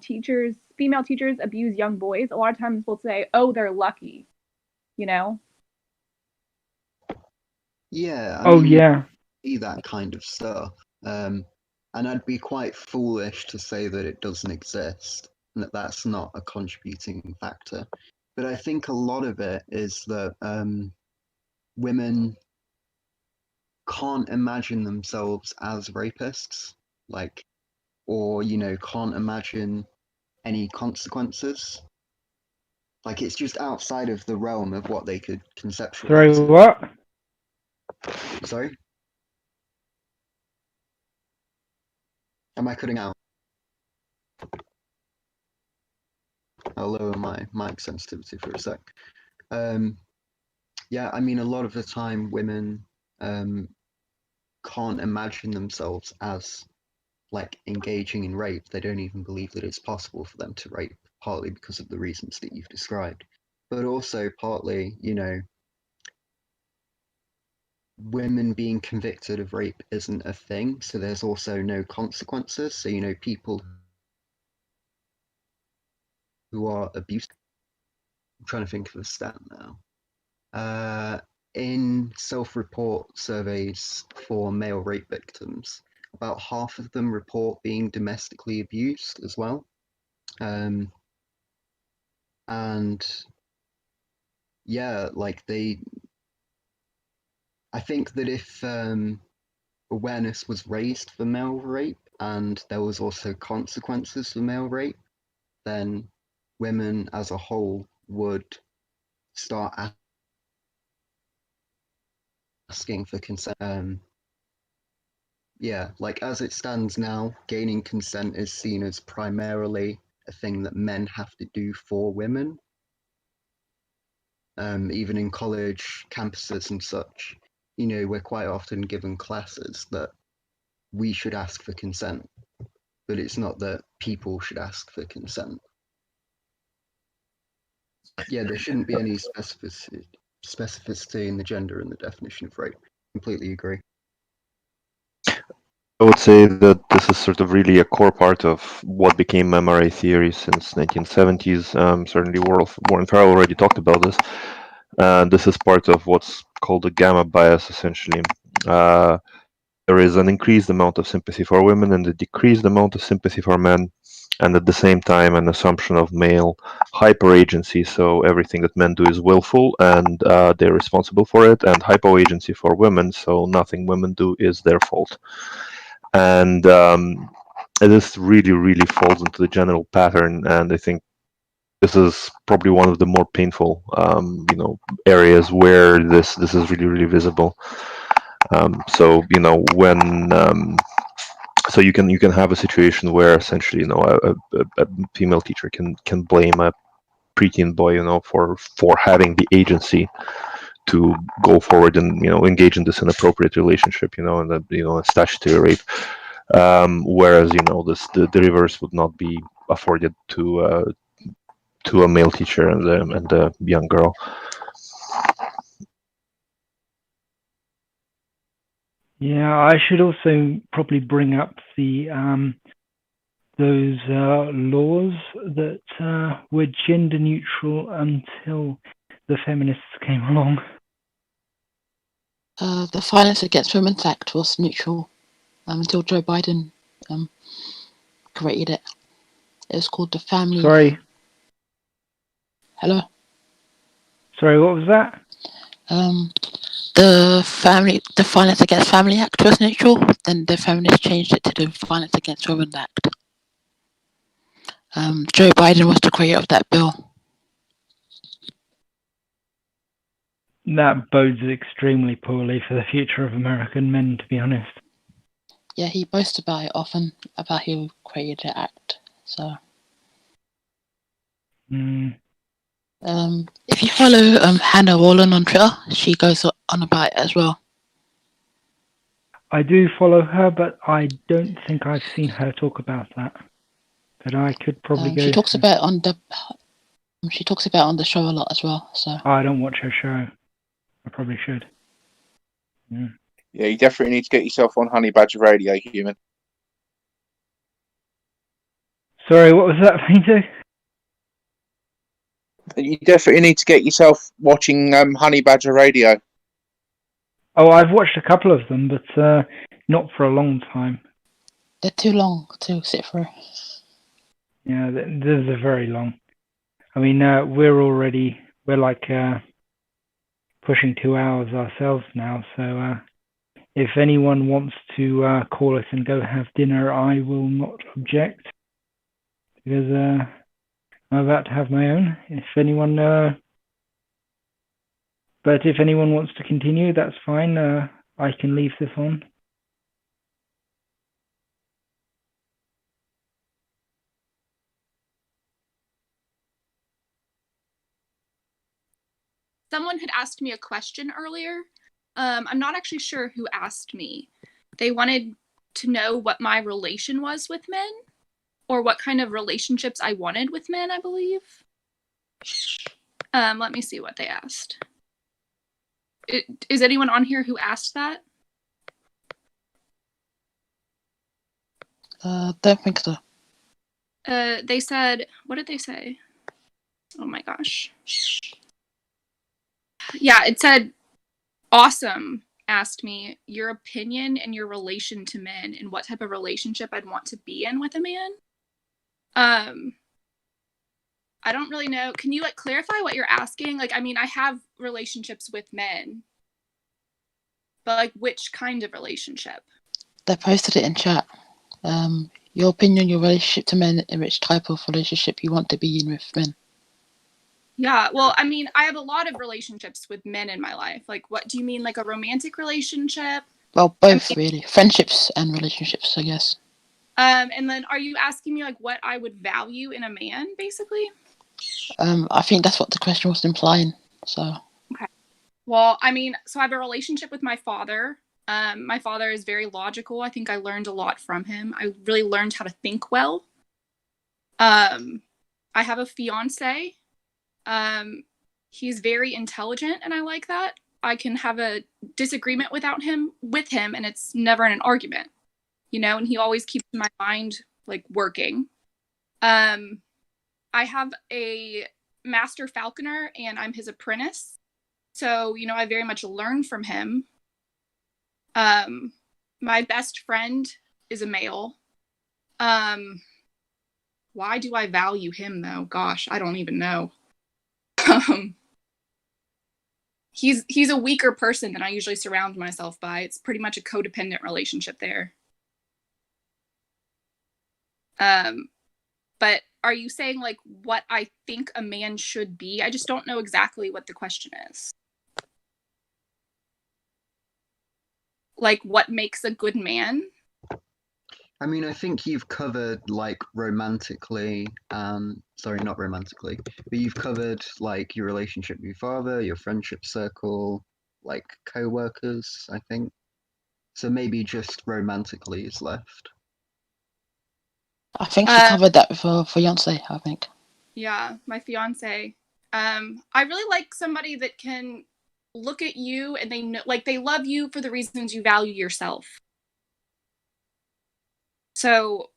female teachers abuse young boys, a lot of times will say, oh, they're lucky, you know? Yeah. I mean, yeah. See that kind of stuff. And I'd be quite foolish to say that it doesn't exist and that that's not a contributing factor. But I think a lot of it is that women can't imagine themselves as rapists, like, or, you know, can't imagine any consequences. Like, it's just outside of the realm of what they could conceptualize. Sorry, what? Sorry? Am I cutting out? I'll lower my mic sensitivity for a sec. Yeah, I mean, a lot of the time women can't imagine themselves as like engaging in rape. They don't even believe that it's possible for them to rape, partly because of the reasons that you've described, but also partly, you know, women being convicted of rape isn't a thing, so there's also no consequences. So, you know, people who are abused, I'm trying to think of a stat now. In self-report surveys for male rape victims, about half of them report being domestically abused as well. And yeah, like I think that if awareness was raised for male rape and there was also consequences for male rape, then women as a whole would start asking for consent. Yeah, like as it stands now, gaining consent is seen as primarily a thing that men have to do for women. Even in college campuses and such, you know, we're quite often given classes that we should ask for consent, but it's not that people should ask for consent. Yeah, there shouldn't be any specificity in the gender and the definition of rape. Completely agree. I would say that this is sort of really a core part of what became MRA theory since 1970s. Certainly Warren Farrell already talked about this. This is part of what's called a gamma bias, essentially. There is an increased amount of sympathy for women and a decreased amount of sympathy for men, and at the same time an assumption of male hyper-agency, so everything that men do is willful and they're responsible for it, and hypo-agency for women, so nothing women do is their fault. And this really, really falls into the general pattern, and I think this is probably one of the more painful, areas where this is really, really visible. So when so you can have a situation where essentially a female teacher can blame a preteen boy for having the agency to go forward and engage in this inappropriate relationship and a statutory rape, whereas the reverse would not be afforded to a male teacher and a young girl. Yeah, I should also probably bring up the those laws that were gender neutral until the feminists came along. The Violence Against Women's Act was neutral until Joe Biden created it. It was called the Family. Sorry. Hello. Sorry, what was that? The Violence Against Family Act was neutral. Then the feminists changed it to the Violence Against Women Act. Joe Biden was the creator of that bill. That bodes extremely poorly for the future of American men, to be honest. Yeah, he boasts about it often, about who created the act. So, if you follow Hannah Wallen on Twitter, she goes on about it as well. I do follow her, but I don't think I've seen her talk about that. But I could probably go. She talks about it on the. She talks about it on the show a lot as well. So I don't watch her show. I probably should. Yeah, you definitely need to get yourself on Honey Badger Radio, human. Sorry, what was that, Peter? You definitely need to get yourself watching Honey Badger Radio. Oh, I've watched a couple of them, but not for a long time. They're too long to sit through. Yeah, they're very long. I mean, we're like pushing 2 hours ourselves now, so if anyone wants to call us and go have dinner, I will not object, because I'm about to have my own. But if anyone wants to continue, that's fine. I can leave this on. Someone had asked me a question earlier. I'm not actually sure who asked me. They wanted to know what my relation was with men, or what kind of relationships I wanted with men, I believe. Let me see what they asked. Is anyone on here who asked that? Don't think so. They said, what did they say? Oh my gosh. Yeah, it said, awesome, asked me your opinion and your relation to men and what type of relationship I'd want to be in with a man. I don't really know. Can you like clarify what you're asking? Like, I mean, I have relationships with men, but like, which kind of relationship? They posted it in chat. Your opinion, your relationship to men, and which type of relationship you want to be in with men. Yeah, well, I mean, I have a lot of relationships with men in my life. Like, what do you mean, like a romantic relationship? Well, both really, friendships and relationships, I guess. And then are you asking me like what I would value in a man, basically? I think that's what the question was implying. So. Okay. Well, I mean, so I have a relationship with my father. My father is very logical. I think I learned a lot from him. I really learned how to think well. I have a fiance. He's very intelligent, and I like that. I can have a disagreement with him, and it's never in an argument, you know. And he always keeps my mind like working. I have a master falconer, and I'm his apprentice. So, you know, I very much learn from him. My best friend is a male. Why do I value him though? Gosh, I don't even know. He's a weaker person than I usually surround myself by. It's pretty much a codependent relationship there. But are you saying like what I think a man should be? I just don't know exactly what the question is. Like what makes a good man? I mean, I think you've covered like romantically, sorry, not romantically, but you've covered like your relationship with your father, your friendship circle, like co-workers, I think. So maybe just romantically is left. I think she covered that with her fiance, I think. Yeah, my fiance. I really like somebody that can look at you and they know, like they love you for the reasons you value yourself. So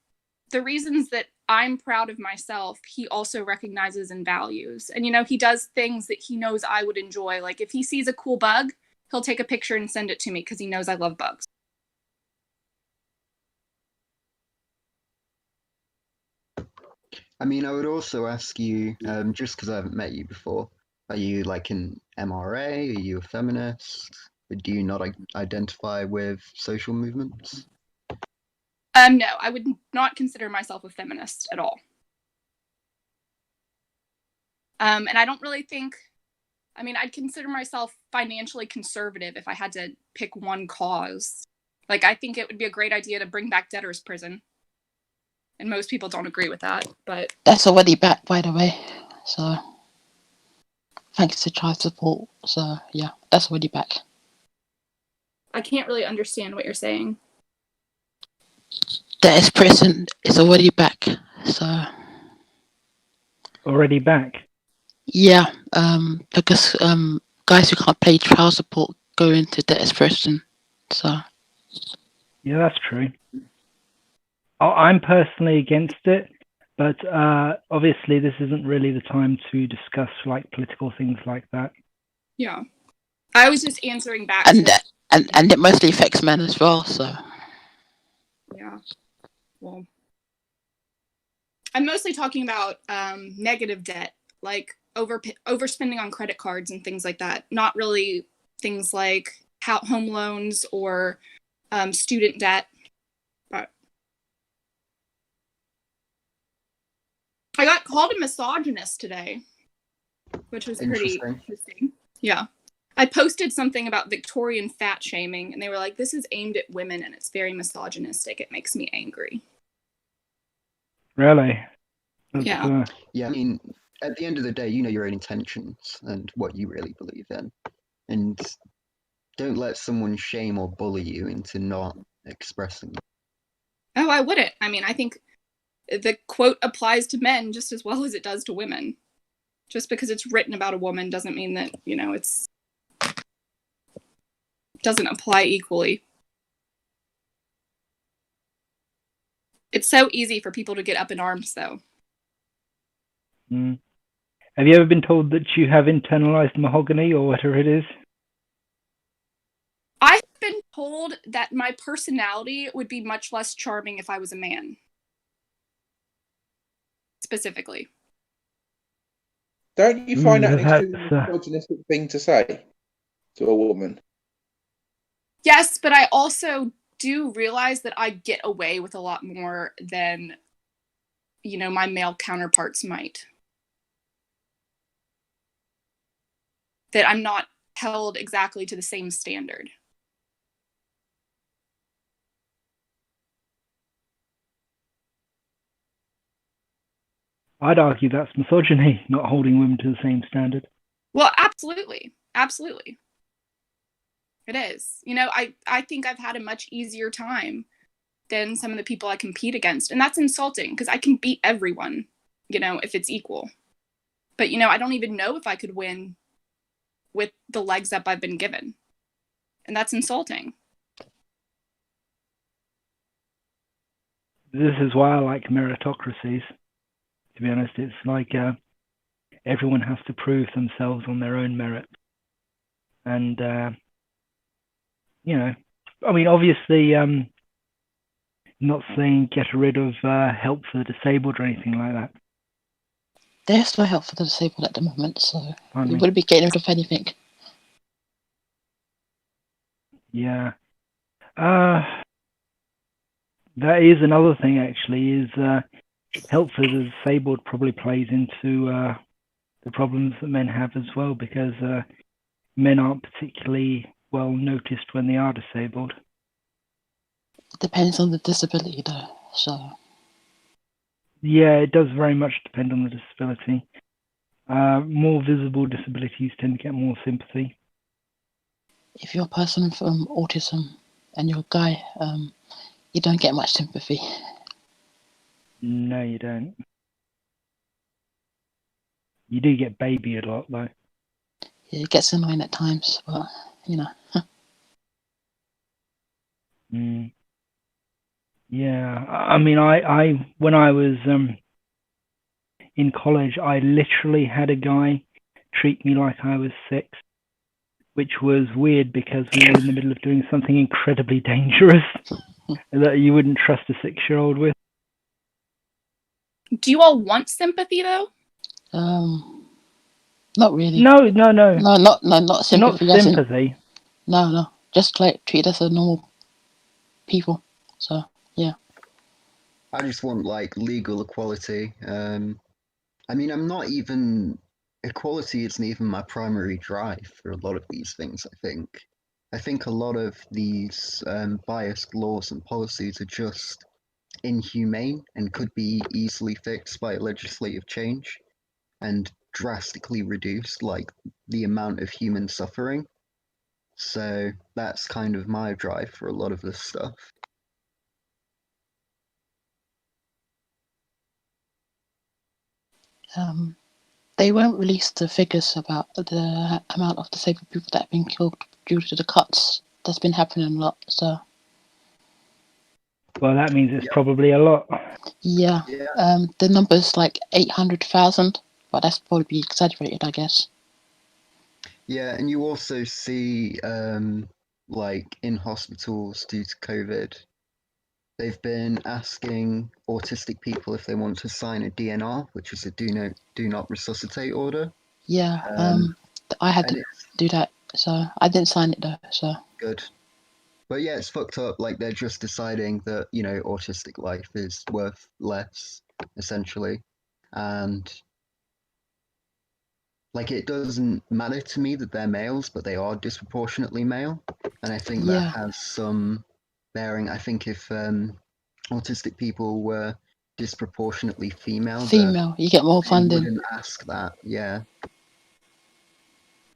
the reasons that I'm proud of myself, he also recognizes and values. And, you know, he does things that he knows I would enjoy. Like if he sees a cool bug, he'll take a picture and send it to me because he knows I love bugs. I mean, I would also ask you, just because I haven't met you before, are you like an MRA? Are you a feminist? Do you not identify with social movements? No, I would not consider myself a feminist at all. And I don't really think, I mean, I'd consider myself financially conservative if I had to pick one cause. Like, I think it would be a great idea to bring back debtor's prison. And most people don't agree with that, but... That's already back, by the way. So, thanks to child support. So, yeah, that's already back. I can't really understand what you're saying. Debtor's prison is already back. So... Already back? Yeah, because guys who can't pay child support go into debtor's prison. So... Yeah, that's true. I'm personally against it, but obviously this isn't really the time to discuss like political things like that. Yeah, I was just answering back. And it mostly affects men as well. So yeah, well, I'm mostly talking about negative debt, like overspending on credit cards and things like that. Not really things like home loans or student debt. But I got called a misogynist today, which was pretty interesting. Yeah. I posted something about Victorian fat shaming, and they were like, this is aimed at women, and it's very misogynistic. It makes me angry. Really? Yeah. Yeah, I mean, at the end of the day, you know your own intentions and what you really believe in. And don't let someone shame or bully you into not expressing them. Oh, I wouldn't. I mean, I think the quote applies to men just as well as it does to women. Just because it's written about a woman doesn't mean that, you know, it doesn't apply equally. It's so easy for people to get up in arms, though. Mm. Have you ever been told that you have internalized mahogany or whatever it is? I've been told that my personality would be much less charming if I was a man. Specifically. Don't you find that an That's, extremely misogynistic thing to say to a woman? Yes, but I also do realize that I get away with a lot more than, my male counterparts might. That I'm not held exactly to the same standard. I'd argue that's misogyny, not holding women to the same standard. Well, absolutely. Absolutely. It is. I think I've had a much easier time than some of the people I compete against. And that's insulting because I can beat everyone, if it's equal. But, I don't even know if I could win with the legs up I've been given. And that's insulting. This is why I like meritocracies. To be honest, it's like everyone has to prove themselves on their own merit. And, obviously, not saying get rid of help for the disabled or anything like that. There's no help for the disabled at the moment, so Pardon we me? wouldn't be getting rid of anything. Yeah. That is another thing, actually, is help for the disabled probably plays into the problems that men have as well, because men aren't particularly well noticed when they are disabled. It depends on the disability, though, so... Yeah, it does very much depend on the disability. More visible disabilities tend to get more sympathy. If you're a person with autism and you're a guy, you don't get much sympathy. No, you don't. You do get baby a lot, though. Yeah, it gets annoying at times, but, Mm. Yeah, I mean, I when I was in college, I literally had a guy treat me like I was 6, which was weird because we were in the middle of doing something incredibly dangerous that you wouldn't trust a 6-year-old with. Do you all want sympathy, though? Not really. No. No, not sympathy. Not sympathy. No. Just like treat us as normal people. So, yeah. I just want legal equality. I'm not even equality isn't even my primary drive for a lot of these things. I think a lot of these biased laws and policies are just inhumane and could be easily fixed by legislative change and drastically reduce the amount of human suffering. So that's kind of my drive for a lot of this stuff. They won't release the figures about the amount of disabled people that have been killed due to the cuts. That's been happening a lot, so... Well, that means it's probably a lot. Yeah. The number's 800,000, but that's probably exaggerated, I guess. Yeah, and you also see, in hospitals due to COVID, they've been asking autistic people if they want to sign a DNR, which is a do not resuscitate order. Yeah, I had to do that, so I didn't sign it though, so... Good. But yeah, it's fucked up. They're just deciding that, autistic life is worth less, essentially. And it doesn't matter to me that they're males, but they are disproportionately male. And I think that has some bearing. I think if autistic people were disproportionately female, you get more funding. Wouldn't ask that, yeah.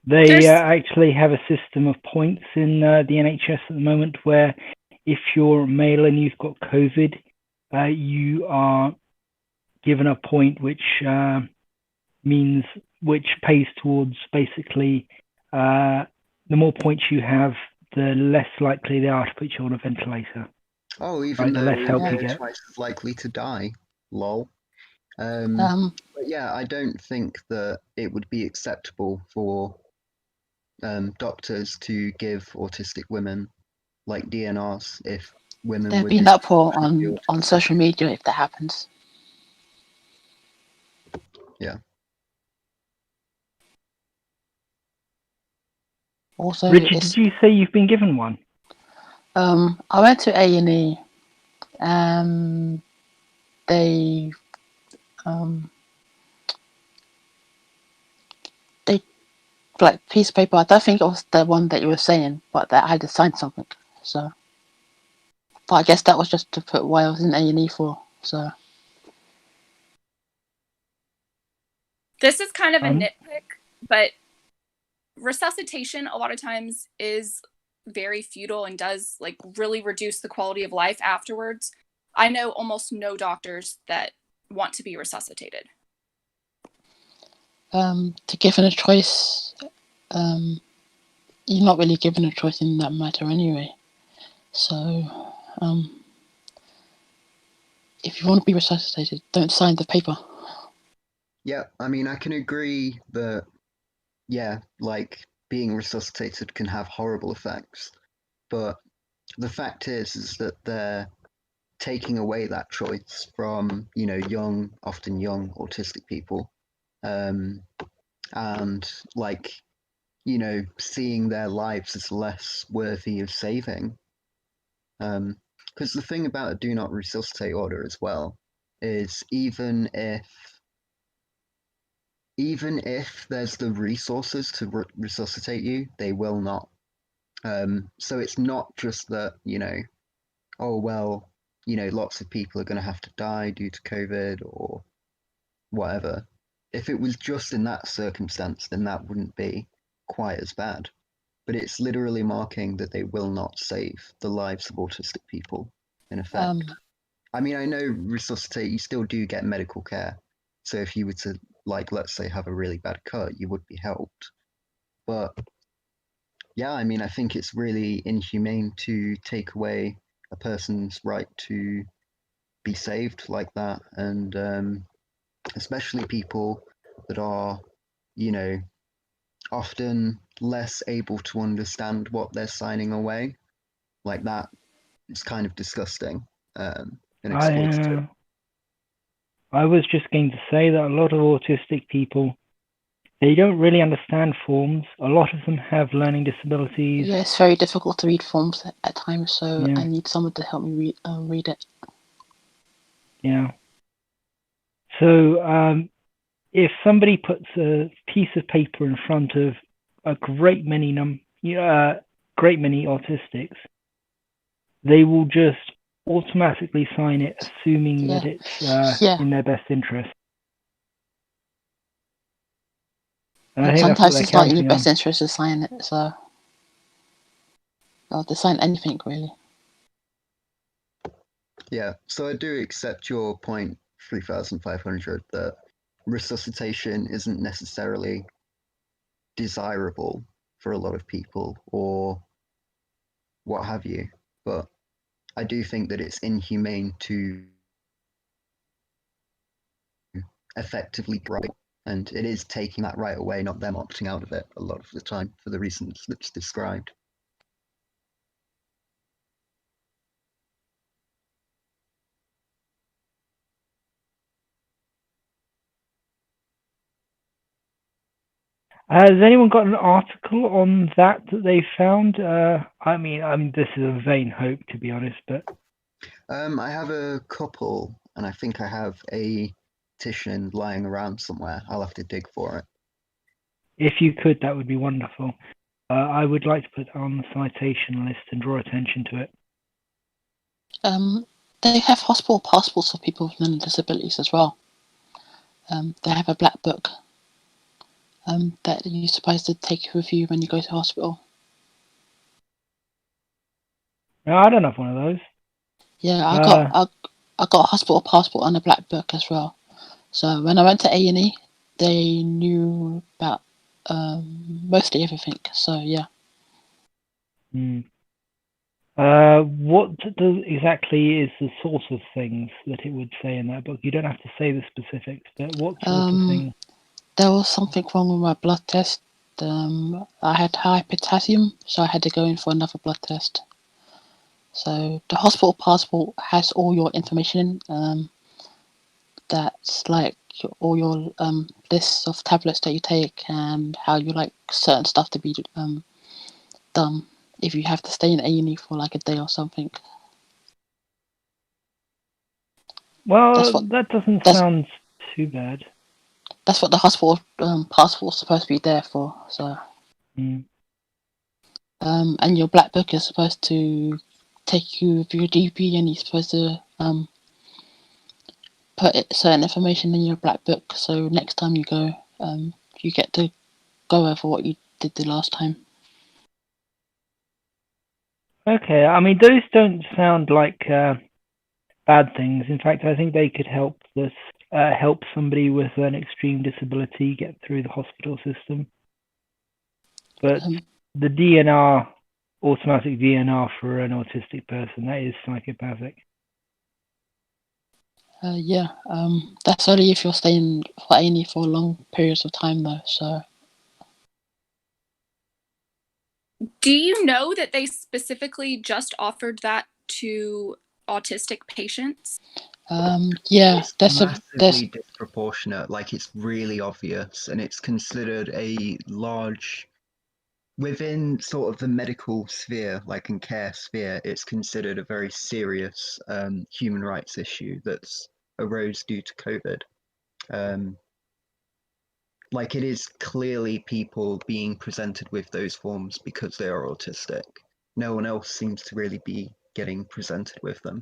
They actually have a system of points in the NHS at the moment where if you're male and you've got COVID, you are given a point which pays towards basically the more points you have, the less likely they are to put you on a ventilator. Oh, even the less help you get. Twice as likely to die. Lol. But yeah, I don't think that it would be acceptable for doctors to give autistic women DNRs if women. There'd be an uproar on social media if that happens. Yeah. Also, Richard, it's did you say you've been given one? I went to A&E, and they like piece of paper. I don't think it was the one that you were saying, but that I had to sign something. So, but I guess that was just to put what I was in A&E for. So, This is kind of a Um, nitpick, but resuscitation a lot of times is very futile and does like really reduce the quality of life afterwards. I know almost no doctors that want to be resuscitated. to given a choice, you're not really given a choice in that matter anyway. So, if you want to be resuscitated, don't sign the paper. Yeah, I mean, I can agree that, yeah, like being resuscitated can have horrible effects, but the fact is that they're taking away that choice from, you know, often young autistic people, and like, you know, seeing their lives as less worthy of saving. Because the thing about a do not resuscitate order as well is even if there's the resources to resuscitate you, they will not. So it's not just that, you know, oh, well, you know, lots of people are going to have to die due to COVID or whatever. If it was just in that circumstance, then that wouldn't be quite as bad. But it's literally marking that they will not save the lives of autistic people, in effect. I mean, I know resuscitate, you still do get medical care. So if you were to, like, let's say, have a really bad cut, you would be helped. But yeah, I mean, I think it's really inhumane to take away a person's right to be saved like that. And especially people that are, you know, often less able to understand what they're signing away. Like that, it's kind of disgusting and exploitative. I was just going to say that a lot of autistic people, they don't really understand forms. A lot of them have learning disabilities. Yeah, it's very difficult to read forms at times, so Yeah. I need someone to help me read it. Yeah. So if somebody puts a piece of paper in front of a great many autistics, they will just automatically sign it, assuming that it's in their best interest. And I think that's what Sometimes they're it's not in your counting best on. interest to sign it, so well, to sign anything really. Yeah, so I do accept your point, 3,500, that resuscitation isn't necessarily desirable for a lot of people or what have you, but I do think that it's inhumane to effectively right, and it is taking that right away, not them opting out of it a lot of the time for the reasons that's described. Has anyone got an article on that they found? I mean, this is a vain hope, to be honest, but I have a couple, and I think I have a petition lying around somewhere. I'll have to dig for it. if you could, that would be wonderful. I would like to put it on the citation list and draw attention to it. They have hospital passports for people with learning disabilities as well. They have a black book that you're supposed to take with you when you go to hospital. No, I don't have one of those. Yeah, I got a hospital passport and a black book as well. So when I went to A&E, they knew about mostly everything. So yeah. What exactly is the sort of things that it would say in that book? You don't have to say the specifics, but what sort of thing? There was something wrong with my blood test. I had high potassium, so I had to go in for another blood test. So the hospital passport has all your information. That's like all your lists of tablets that you take and how you like certain stuff to be if you have to stay in A&E for like a day or something. Well, what- that doesn't that's- sound too bad. That's what the hospital passport's supposed to be there for. So, Mm. and your black book is supposed to take you with your GP, and you're supposed to put certain information in your black book. So next time you go, you get to go over what you did the last time. Okay, I mean, those don't sound like bad things. In fact, I think they could help somebody with an extreme disability get through the hospital system. But the DNR, automatic DNR for an autistic person, that is psychopathic. Yeah, that's only if you're staying for A&E for long periods of time, though. So, Do you know that they specifically just offered that to autistic patients? yeah, It's there's massively disproportionate. Like, it's really obvious, and it's considered a large within sort of the medical sphere, like in care sphere. It's considered a very serious human rights issue that's arose due to COVID. Like, it is clearly people being presented with those forms because they are autistic. No one else seems to really be getting presented with them.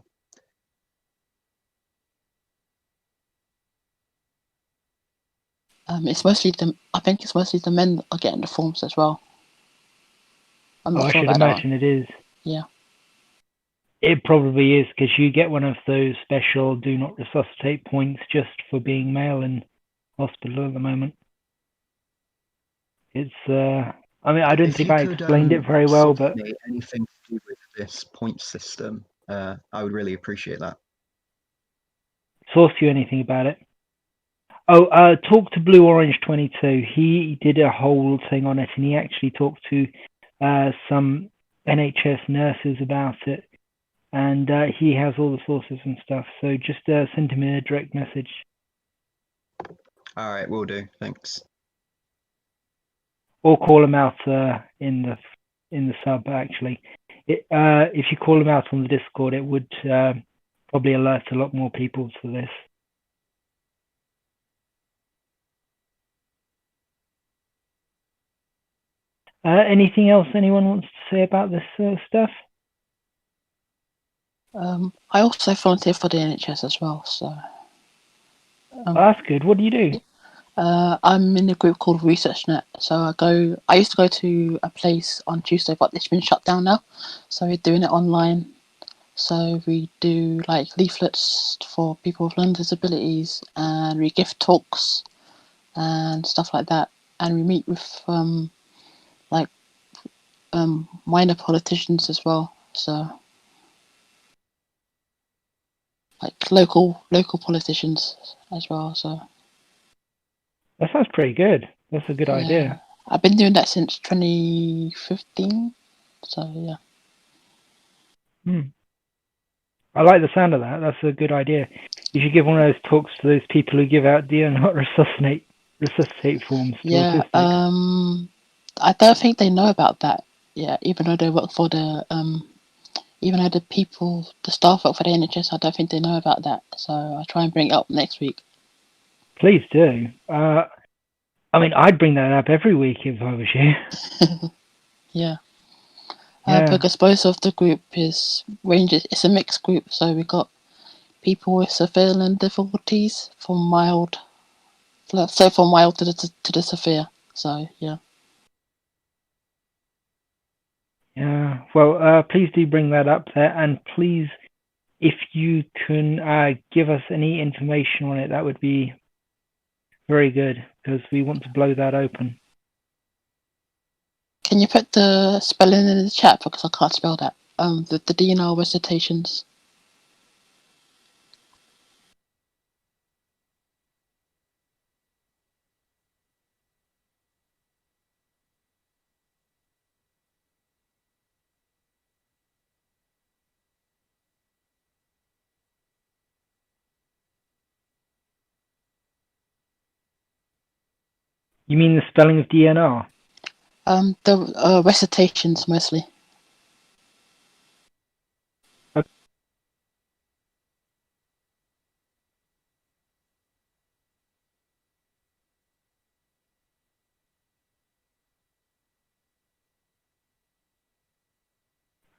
it's mostly I think it's mostly the men that are getting the forms as well. I'm not I sure should about that. imagine it is. Yeah. It probably is, because you get one of those special do not resuscitate points just for being male in hospital at the moment. It's, I mean, I don't If think you I could, explained it very well, but source me anything to do with this point system, I would really appreciate that. source you anything about it. Oh, talk to Blue Orange 22. He did a whole thing on it, and he actually talked to some NHS nurses about it, and he has all the sources and stuff. So just send him a direct message. All right, will do. Thanks. Or call him out in the sub. Actually, if you call him out on the Discord, it would probably alert a lot more people to this. Anything else anyone wants to say about this stuff? I also volunteer for the NHS as well, so. That's good. What do you do? I'm in a group called ResearchNet. So I used to go to a place on Tuesday, but it's been shut down now. So we're doing it online. So we do like leaflets for people with learning disabilities, and we give talks and stuff like that. And we meet with minor politicians as well. So like local politicians as well. So That sounds pretty good. That's a good idea. I've been doing that since 2015. So yeah. I like the sound of that. That's a good idea. You should give one of those talks to those people who give out not resuscitate forms to Yeah, autistics. I don't think they know about that. Yeah, even though they work for the even though the staff work for the NHS, I don't think they know about that. So I'll try and bring it up next week. Please do. I mean, I'd bring that up every week if I was you. Yeah. Yeah. Because both of the group ranges. It's a mixed group, so we got people with severe learning difficulties from mild to the severe. So yeah. Yeah. Well, please do bring that up there, and please, if you can give us any information on it, that would be very good, because we want to blow that open. Can you put the spelling in the chat, because I can't spell that? The DNR recitations. You mean the spelling of DNR? The recitations mostly.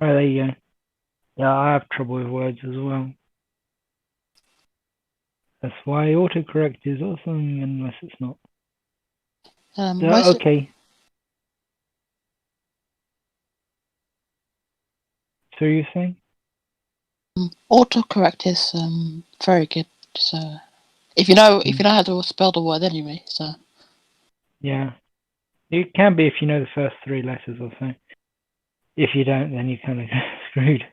Oh, there you go. Yeah, I have trouble with words as well. That's why autocorrect is awesome, unless it's not. Okay. So you're saying? Autocorrect is very good. So if you know how to spell the word anyway, so Yeah, it can be if you know the first 3 letters or so. If you don't, then you're kind of screwed.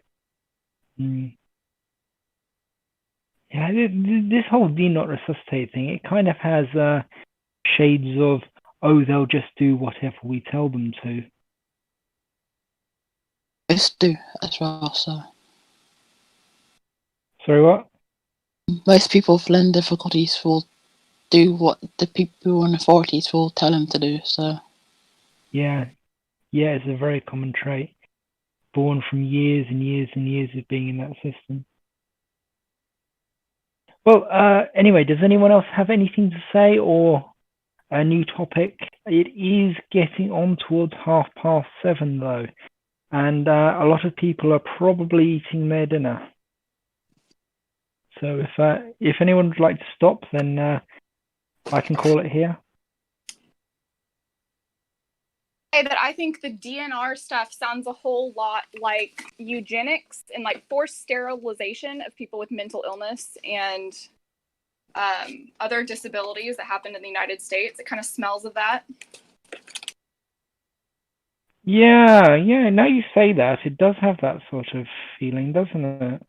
Yeah, this whole do not resuscitate thing, it kind of has shades of, oh, they'll just do whatever we tell them to. most do as well. So Sorry, what? most people with learning difficulties will do what the people in authorities will tell them to do. So Yeah, it's a very common trait, born from years and years and years of being in that system. Well, anyway, does anyone else have anything to say or a new topic? It is getting on towards 7:30 though, and a lot of people are probably eating their dinner. So if anyone would like to stop, then I can call it here. That I think the DNR stuff sounds a whole lot like eugenics and like forced sterilization of people with mental illness and other disabilities that happened in the United States. It kind of smells of that. Yeah. Now you say that, it does have that sort of feeling, doesn't it?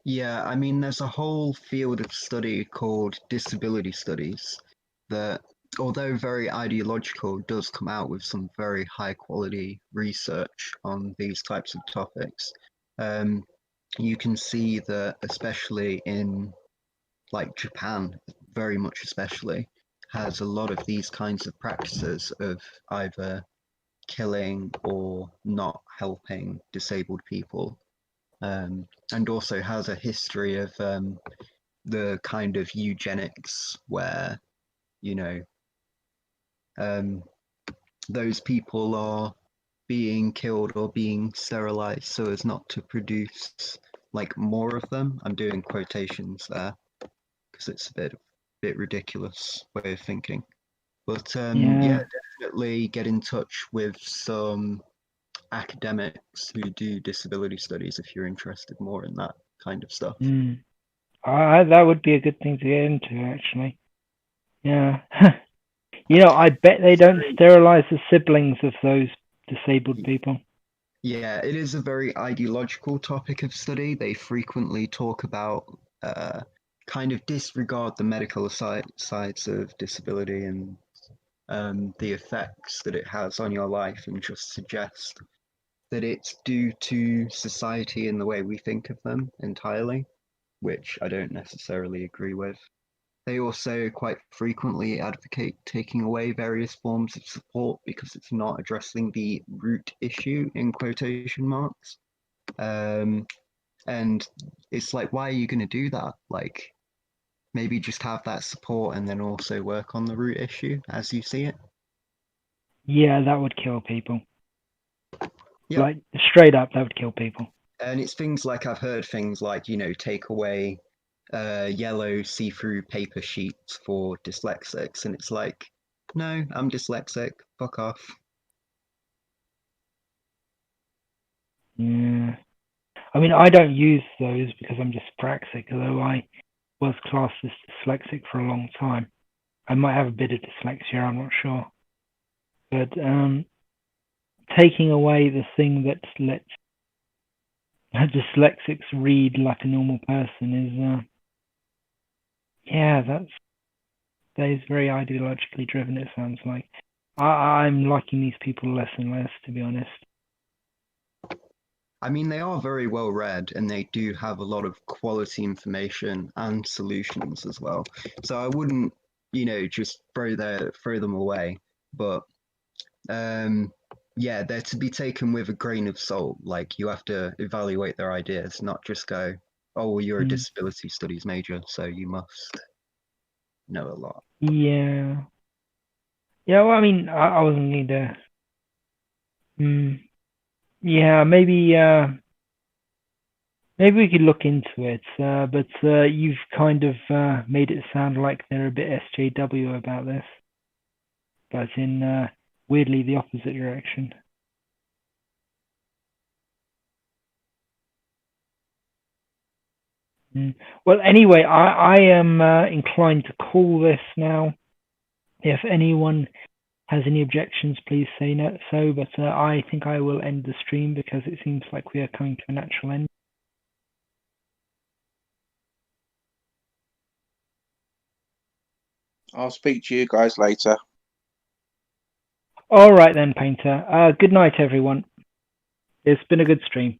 Yeah, I mean, there's a whole field of study called disability studies that, although very ideological, does come out with some very high quality research on these types of topics. You can see that, especially in like Japan, very much especially, has a lot of these kinds of practices of either killing or not helping disabled people. And also has a history of the kind of eugenics where, you know, those people are being killed or being sterilized so as not to produce like more of them. I'm doing quotations there because it's a bit ridiculous way of thinking. But yeah, definitely get in touch with some academics who do disability studies if you're interested more in that kind of stuff. That would be a good thing to get into, actually. Yeah. I bet they don't sterilize the siblings of those disabled people. Yeah, it is a very ideological topic of study. They frequently talk about kind of disregard the medical sides of disability and the effects that it has on your life, and just suggest that it's due to society and the way we think of them entirely, which I don't necessarily agree with. They also quite frequently advocate taking away various forms of support because it's not addressing the root issue, in quotation marks. And it's like, why are you going to do that? Like, maybe just have that support and then also work on the root issue as you see it. Yeah, that would kill people. Yep. Like, straight up, that would kill people. And it's things like, I've heard things like, take away yellow see-through paper sheets for dyslexics, and it's like, no, I'm dyslexic, fuck off. Yeah. I mean, I don't use those because I'm dyspraxic, although I was classed as dyslexic for a long time. I might have a bit of dyslexia, I'm not sure. But taking away the thing that lets dyslexics read like a normal person is, that is very ideologically driven, it sounds like. I'm liking these people less and less, to be honest. I mean, they are very well read, and they do have a lot of quality information and solutions as well. So I wouldn't, just throw them away. But yeah, they're to be taken with a grain of salt. Like, you have to evaluate their ideas, not just go, oh, well, you're a disability studies major, so you must know a lot. Yeah. Yeah, well, I mean, I wasn't going to. Yeah, maybe we could look into it. But you've kind of made it sound like they're a bit SJW about this, but in weirdly the opposite direction. Well, anyway, I am inclined to call this now. If anyone has any objections, please say no. So, but I think I will end the stream because it seems like we are coming to a natural end. I'll speak to you guys later. All right then, Painter. Good night, everyone. It's been a good stream.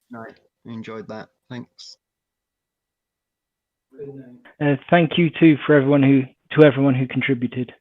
Night. Enjoyed that. Thanks. Thank you too for everyone who contributed.